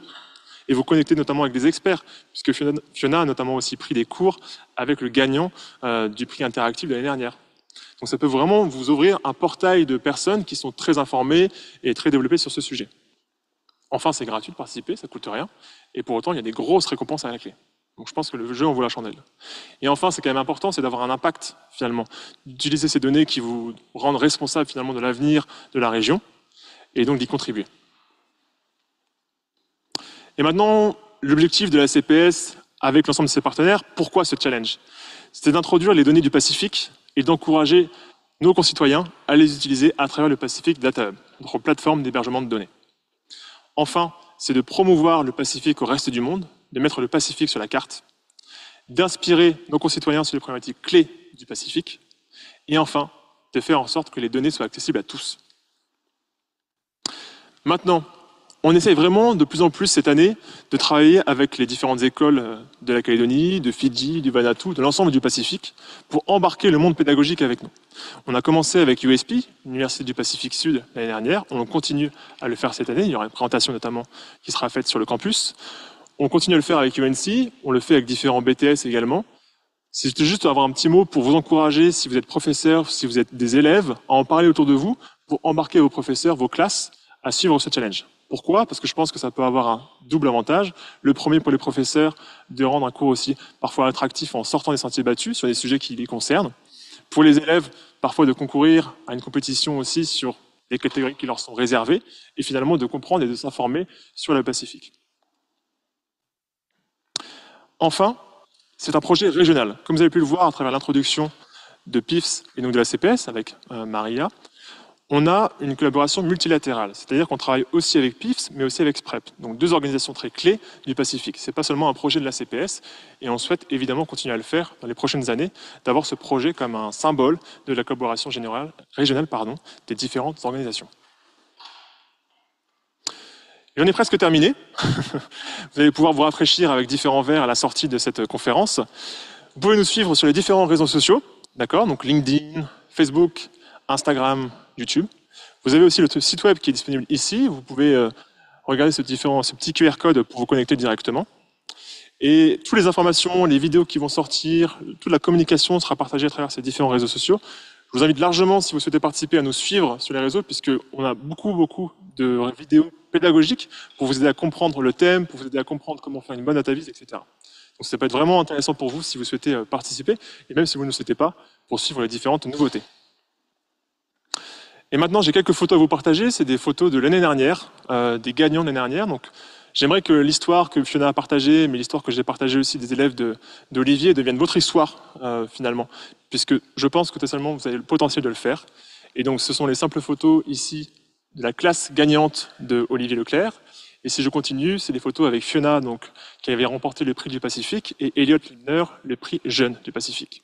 et vous connecter notamment avec des experts, puisque Fiona a notamment aussi pris des cours avec le gagnant du prix interactif de l'année dernière. Donc ça peut vraiment vous ouvrir un portail de personnes qui sont très informées et très développées sur ce sujet. Enfin, c'est gratuit de participer, ça ne coûte rien, et pour autant, il y a des grosses récompenses à la clé. Donc je pense que le jeu en vaut la chandelle. Et enfin, c'est quand même important, c'est d'avoir un impact finalement, d'utiliser ces données qui vous rendent responsable finalement de l'avenir de la région, et donc d'y contribuer. Et maintenant, l'objectif de la CPS avec l'ensemble de ses partenaires, pourquoi ce challenge? C'était d'introduire les données du Pacifique et d'encourager nos concitoyens à les utiliser à travers le Pacific Data Hub, notre plateforme d'hébergement de données. Enfin, c'est de promouvoir le Pacifique au reste du monde, de mettre le Pacifique sur la carte, d'inspirer nos concitoyens sur les problématiques clés du Pacifique, et enfin, de faire en sorte que les données soient accessibles à tous. Maintenant, on essaye vraiment de plus en plus cette année de travailler avec les différentes écoles de la Calédonie, de Fidji, du Vanuatu, de l'ensemble du Pacifique, pour embarquer le monde pédagogique avec nous. On a commencé avec USP, l'Université du Pacifique Sud, l'année dernière. On continue à le faire cette année. Il y aura une présentation notamment qui sera faite sur le campus. On continue à le faire avec UNC. On le fait avec différents BTS également. C'est juste avoir un petit mot pour vous encourager, si vous êtes professeur, si vous êtes des élèves, à en parler autour de vous, pour embarquer vos professeurs, vos classes, à suivre ce challenge. Pourquoi? Parce que je pense que ça peut avoir un double avantage. Le premier pour les professeurs, de rendre un cours aussi parfois attractif en sortant des sentiers battus sur des sujets qui les concernent. Pour les élèves, parfois de concourir à une compétition aussi sur des catégories qui leur sont réservées et finalement de comprendre et de s'informer sur le Pacifique. Enfin, c'est un projet régional. Comme vous avez pu le voir à travers l'introduction de PIFS et donc de la CPS avec Maria, on a une collaboration multilatérale, c'est-à-dire qu'on travaille aussi avec PIFS, mais aussi avec SPREP, donc deux organisations très clés du Pacifique. Ce n'est pas seulement un projet de la CPS, et on souhaite évidemment continuer à le faire dans les prochaines années, d'avoir ce projet comme un symbole de la collaboration régionale des différentes organisations. J'en ai presque terminé. Vous allez pouvoir vous rafraîchir avec différents verres à la sortie de cette conférence. Vous pouvez nous suivre sur les différents réseaux sociaux, d'accord, donc LinkedIn, Facebook, Instagram, YouTube. Vous avez aussi le site web qui est disponible ici. Vous pouvez regarder ce petit QR code pour vous connecter directement. Et toutes les informations, les vidéos qui vont sortir, toute la communication sera partagée à travers ces différents réseaux sociaux. Je vous invite largement, si vous souhaitez participer, à nous suivre sur les réseaux, puisqu'on a beaucoup de vidéos pédagogiques pour vous aider à comprendre le thème, pour vous aider à comprendre comment faire une bonne data viz, etc. Donc ça peut être vraiment intéressant pour vous si vous souhaitez participer, et même si vous ne le souhaitez pas, pour suivre les différentes nouveautés. Et maintenant, j'ai quelques photos à vous partager. C'est des photos de l'année dernière, des gagnants de l'année dernière. Donc, j'aimerais que l'histoire que Fiona a partagée, mais l'histoire que j'ai partagée aussi des élèves d'Olivier devienne votre histoire, finalement. Puisque je pense que totalement, vous avez le potentiel de le faire. Et donc, ce sont les simples photos ici de la classe gagnante de Olivier Leclerc. Et si je continue, c'est des photos avec Fiona, donc, qui avait remporté le prix du Pacifique, et Elliot Lindner, le prix jeune du Pacifique.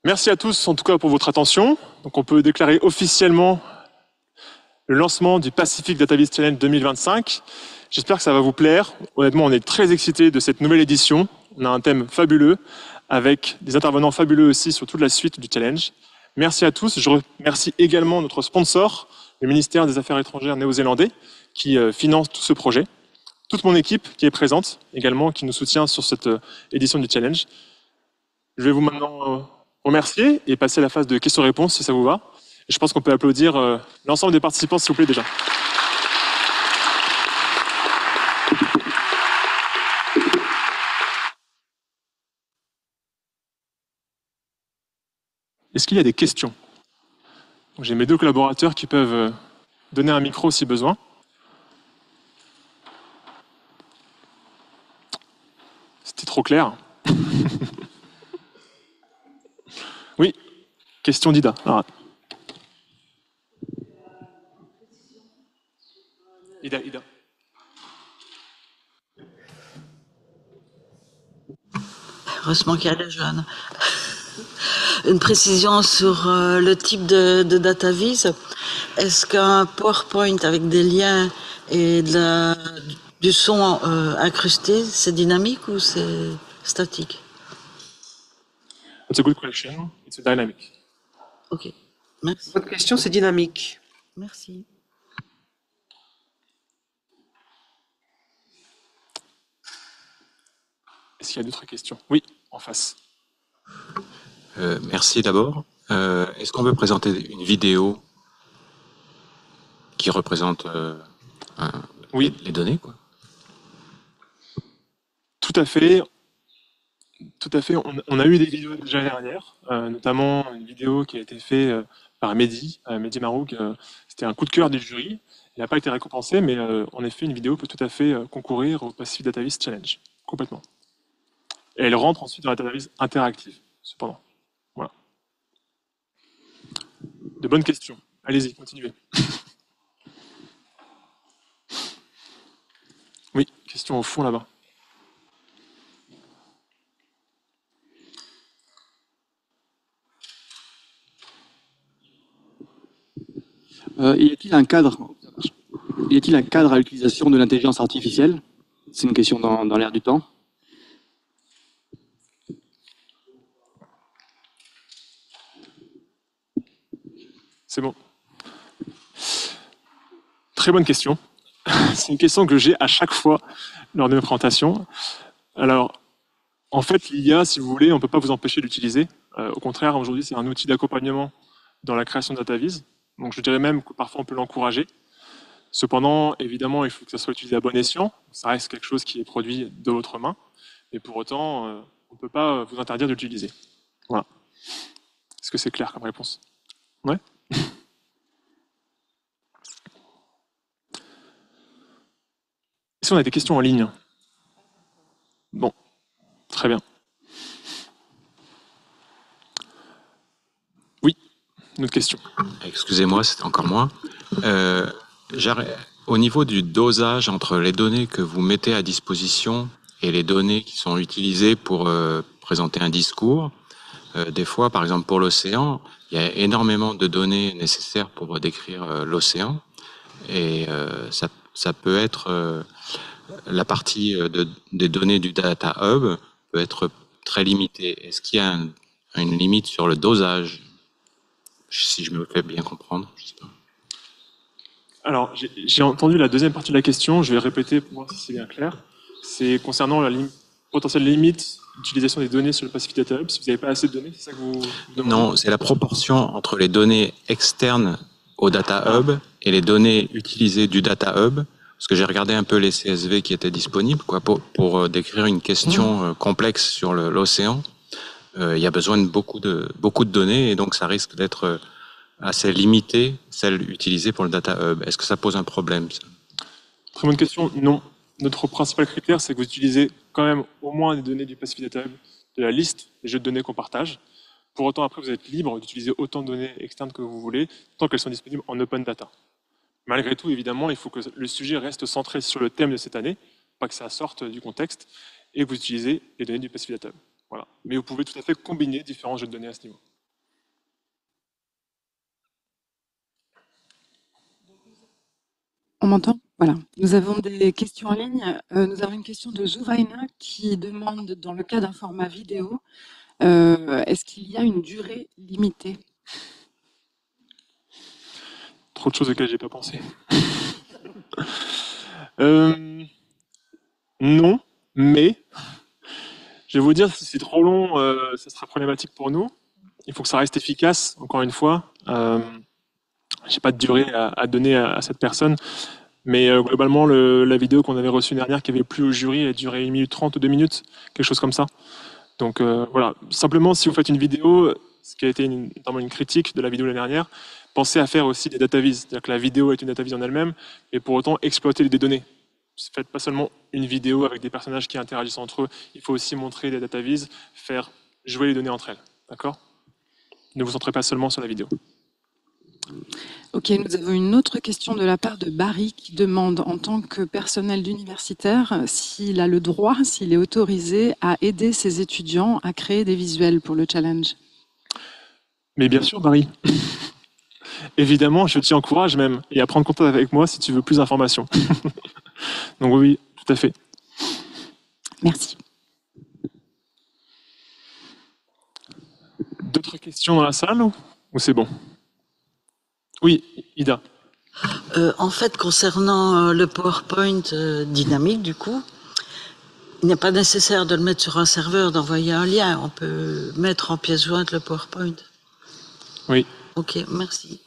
Merci à tous, en tout cas, pour votre attention. Donc, on peut déclarer officiellement le lancement du Pacific Data Viz Challenge 2025. J'espère que ça va vous plaire. Honnêtement, on est très excités de cette nouvelle édition. On a un thème fabuleux, avec des intervenants fabuleux aussi sur toute la suite du challenge. Merci à tous. Je remercie également notre sponsor, le ministère des Affaires étrangères néo-zélandais, qui finance tout ce projet. Toute mon équipe qui est présente également, qui nous soutient sur cette édition du challenge. Je vais vous maintenant remercier et passer à la phase de questions-réponses, si ça vous va. Et je pense qu'on peut applaudir l'ensemble des participants, s'il vous plaît, déjà. Est-ce qu'il y a des questions? J'ai mes deux collaborateurs qui peuvent donner un micro si besoin. C'était trop clair. Oui, question d'Ida. Alors, Ida. Heureusement qu'il y a la Joanne. Une précision sur le type de data viz. Est-ce qu'un PowerPoint avec des liens et du son incrusté, c'est dynamique ou c'est statique? That's a good question. It's a dynamic. Ok, merci. Votre question, c'est dynamique. Merci. Est-ce qu'il y a d'autres questions? Oui, en face. Merci d'abord. Est-ce qu'on peut présenter une vidéo qui représente oui. les données, quoi? Tout à fait. Tout à fait. On a eu des vidéos déjà dernière, notamment une vidéo qui a été faite par Mehdi Marouk. C'était un coup de cœur du jury. Il n'a pas été récompensé, mais en effet, une vidéo peut tout à fait concourir au Pacific Data Viz Challenge. Complètement. Et elle rentre ensuite dans la data viz interactive, cependant. Voilà. De bonnes questions. Allez-y, continuez. Oui, question au fond là-bas. Y a-t-il un cadre à l'utilisation de l'intelligence artificielle? C'est une question dans l'air du temps. C'est bon. Très bonne question. C'est une question que j'ai à chaque fois lors de mes présentations. Alors, en fait, l'IA, si vous voulez, on ne peut pas vous empêcher d'utiliser. Au contraire, aujourd'hui, c'est un outil d'accompagnement dans la création de data viz. Donc, je dirais même que parfois, on peut l'encourager. Cependant, évidemment, il faut que ça soit utilisé à bon escient. Ça reste quelque chose qui est produit de votre main. Mais pour autant, on ne peut pas vous interdire de l'utiliser. Voilà. Est-ce que c'est clair comme réponse? Ouais. Est-ce qu'on a des questions en ligne? Bon, très bien. Oui, Une autre question. Excusez-moi, c'était encore moi. Au niveau du dosage entre les données que vous mettez à disposition et les données qui sont utilisées pour présenter un discours, des fois, par exemple pour l'océan, il y a énormément de données nécessaires pour décrire l'océan, et ça peut être la partie des données du Data Hub peut être très limitée. Est-ce qu'il y a une limite sur le dosage? Si je me fais bien comprendre, je sais pas. Alors, j'ai entendu la deuxième partie de la question, je vais répéter pour voir si c'est bien clair. C'est concernant la potentielle limite d'utilisation des données sur le Pacific Data Hub. Si vous n'avez pas assez de données, c'est ça que vous demandez? Non, c'est la proportion entre les données externes au Data Hub et les données utilisées du Data Hub. Parce que j'ai regardé un peu les CSV qui étaient disponibles pour décrire une question complexe sur l'océan. Il y a besoin de beaucoup de données, et donc ça risque d'être assez limité, celles utilisées pour le Data Hub. Est-ce que ça pose un problème, ça? Très bonne question. Non. Notre principal critère, c'est que vous utilisez quand même au moins des données du Pacific Data Hub, de la liste des jeux de données qu'on partage. Pour autant, après, vous êtes libre d'utiliser autant de données externes que vous voulez, tant qu'elles sont disponibles en open data. Malgré tout, évidemment, il faut que le sujet reste centré sur le thème de cette année, pas que ça sorte du contexte, et vous utilisez les données du Pacific Data Hub. Voilà. Mais vous pouvez tout à fait combiner différents jeux de données à ce niveau. On m'entend? Voilà. Nous avons des questions en ligne. Nous avons une question de Zouvaina qui demande, dans le cas d'un format vidéo, est-ce qu'il y a une durée limitée? Trop de choses auxquelles j'ai pas pensé. Non, mais je vais vous dire, si c'est trop long, ça sera problématique pour nous. Il faut que ça reste efficace, encore une fois. J'ai pas de durée à donner à cette personne, mais globalement, la vidéo qu'on avait reçue dernière, qui avait plu au jury, elle a duré 1 minute 30 ou 2 minutes, quelque chose comme ça. Donc voilà, simplement, si vous faites une vidéo, ce qui a été notamment une critique de la vidéo de l'année dernière, pensez à faire aussi des data viz, c'est-à-dire que la vidéo est une data viz en elle-même, et pour autant exploiter des données. Faites pas seulement une vidéo avec des personnages qui interagissent entre eux, il faut aussi montrer des data viz, faire jouer les données entre elles, d'accord? Ne vous centrez pas seulement sur la vidéo. Ok, nous avons une autre question de la part de Barry qui demande, en tant que personnel d'universitaire, s'il a le droit, s'il est autorisé à aider ses étudiants à créer des visuels pour le challenge. Mais bien sûr, Barry. Évidemment, je t'y encourage même, et à prendre contact avec moi si tu veux plus d'informations. Donc oui, tout à fait. Merci. D'autres questions dans la salle ou c'est bon? Oui, Ida. En fait, concernant le PowerPoint dynamique, du coup, il n'est pas nécessaire de le mettre sur un serveur, d'envoyer un lien. On peut mettre en pièce jointe le PowerPoint. Oui. Ok, merci.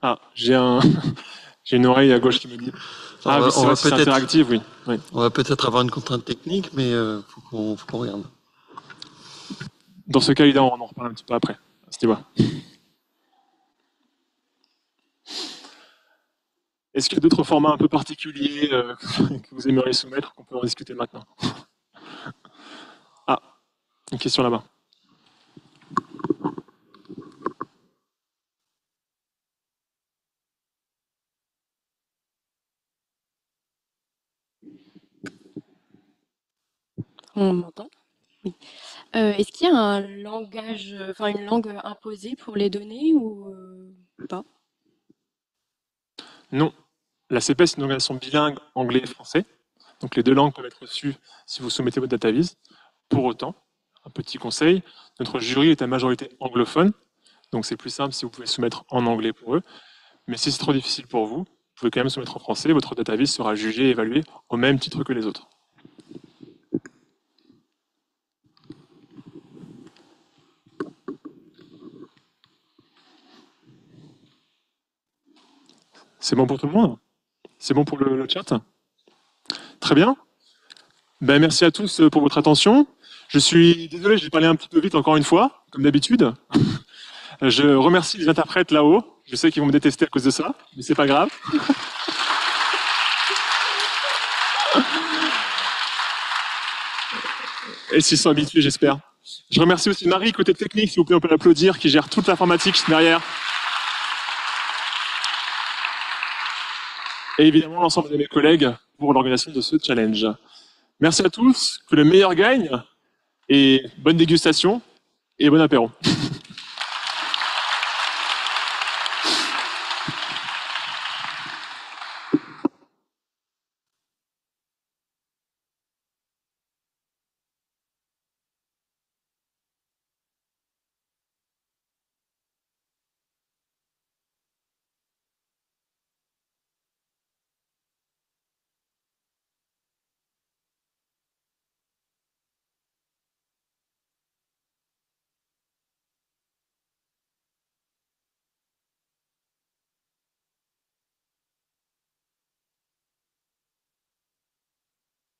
Ah, j'ai une oreille à gauche qui me dit. Ah, oui, c'est vrai, c'est interactif, oui. Oui. On va peut-être avoir une contrainte technique, mais faut qu'on regarde. Dans ce cas, Ida, on en reparle un petit peu après. C'était bon. Est-ce qu'il y a d'autres formats un peu particuliers que vous aimeriez soumettre, qu'on peut en discuter maintenant? Ah, une question là-bas. On m'entend? Oui. Est-ce qu'il y a un langage, enfin une langue imposée pour les données ou pas? Non. La CP, c'est une organisation bilingue anglais et français. Donc les deux langues peuvent être reçues si vous soumettez votre data viz. Pour autant, un petit conseil, notre jury est à majorité anglophone. Donc c'est plus simple si vous pouvez soumettre en anglais pour eux. Mais si c'est trop difficile pour vous, vous pouvez quand même soumettre en français. Votre data viz sera jugée et évaluée au même titre que les autres. C'est bon pour tout le monde? C'est bon pour le chat? Très bien. Ben, merci à tous pour votre attention. Je suis désolé, j'ai parlé un petit peu vite encore une fois, comme d'habitude. Je remercie les interprètes là-haut. Je sais qu'ils vont me détester à cause de ça, mais c'est pas grave. Et s'ils sont habitués, j'espère. Je remercie aussi Marie, côté technique, s'il vous plaît, on peut l'applaudir, qui gère toute l'informatique derrière. Et évidemment, l'ensemble de mes collègues pour l'organisation de ce challenge. Merci à tous, que le meilleur gagne, et bonne dégustation, et bon apéro.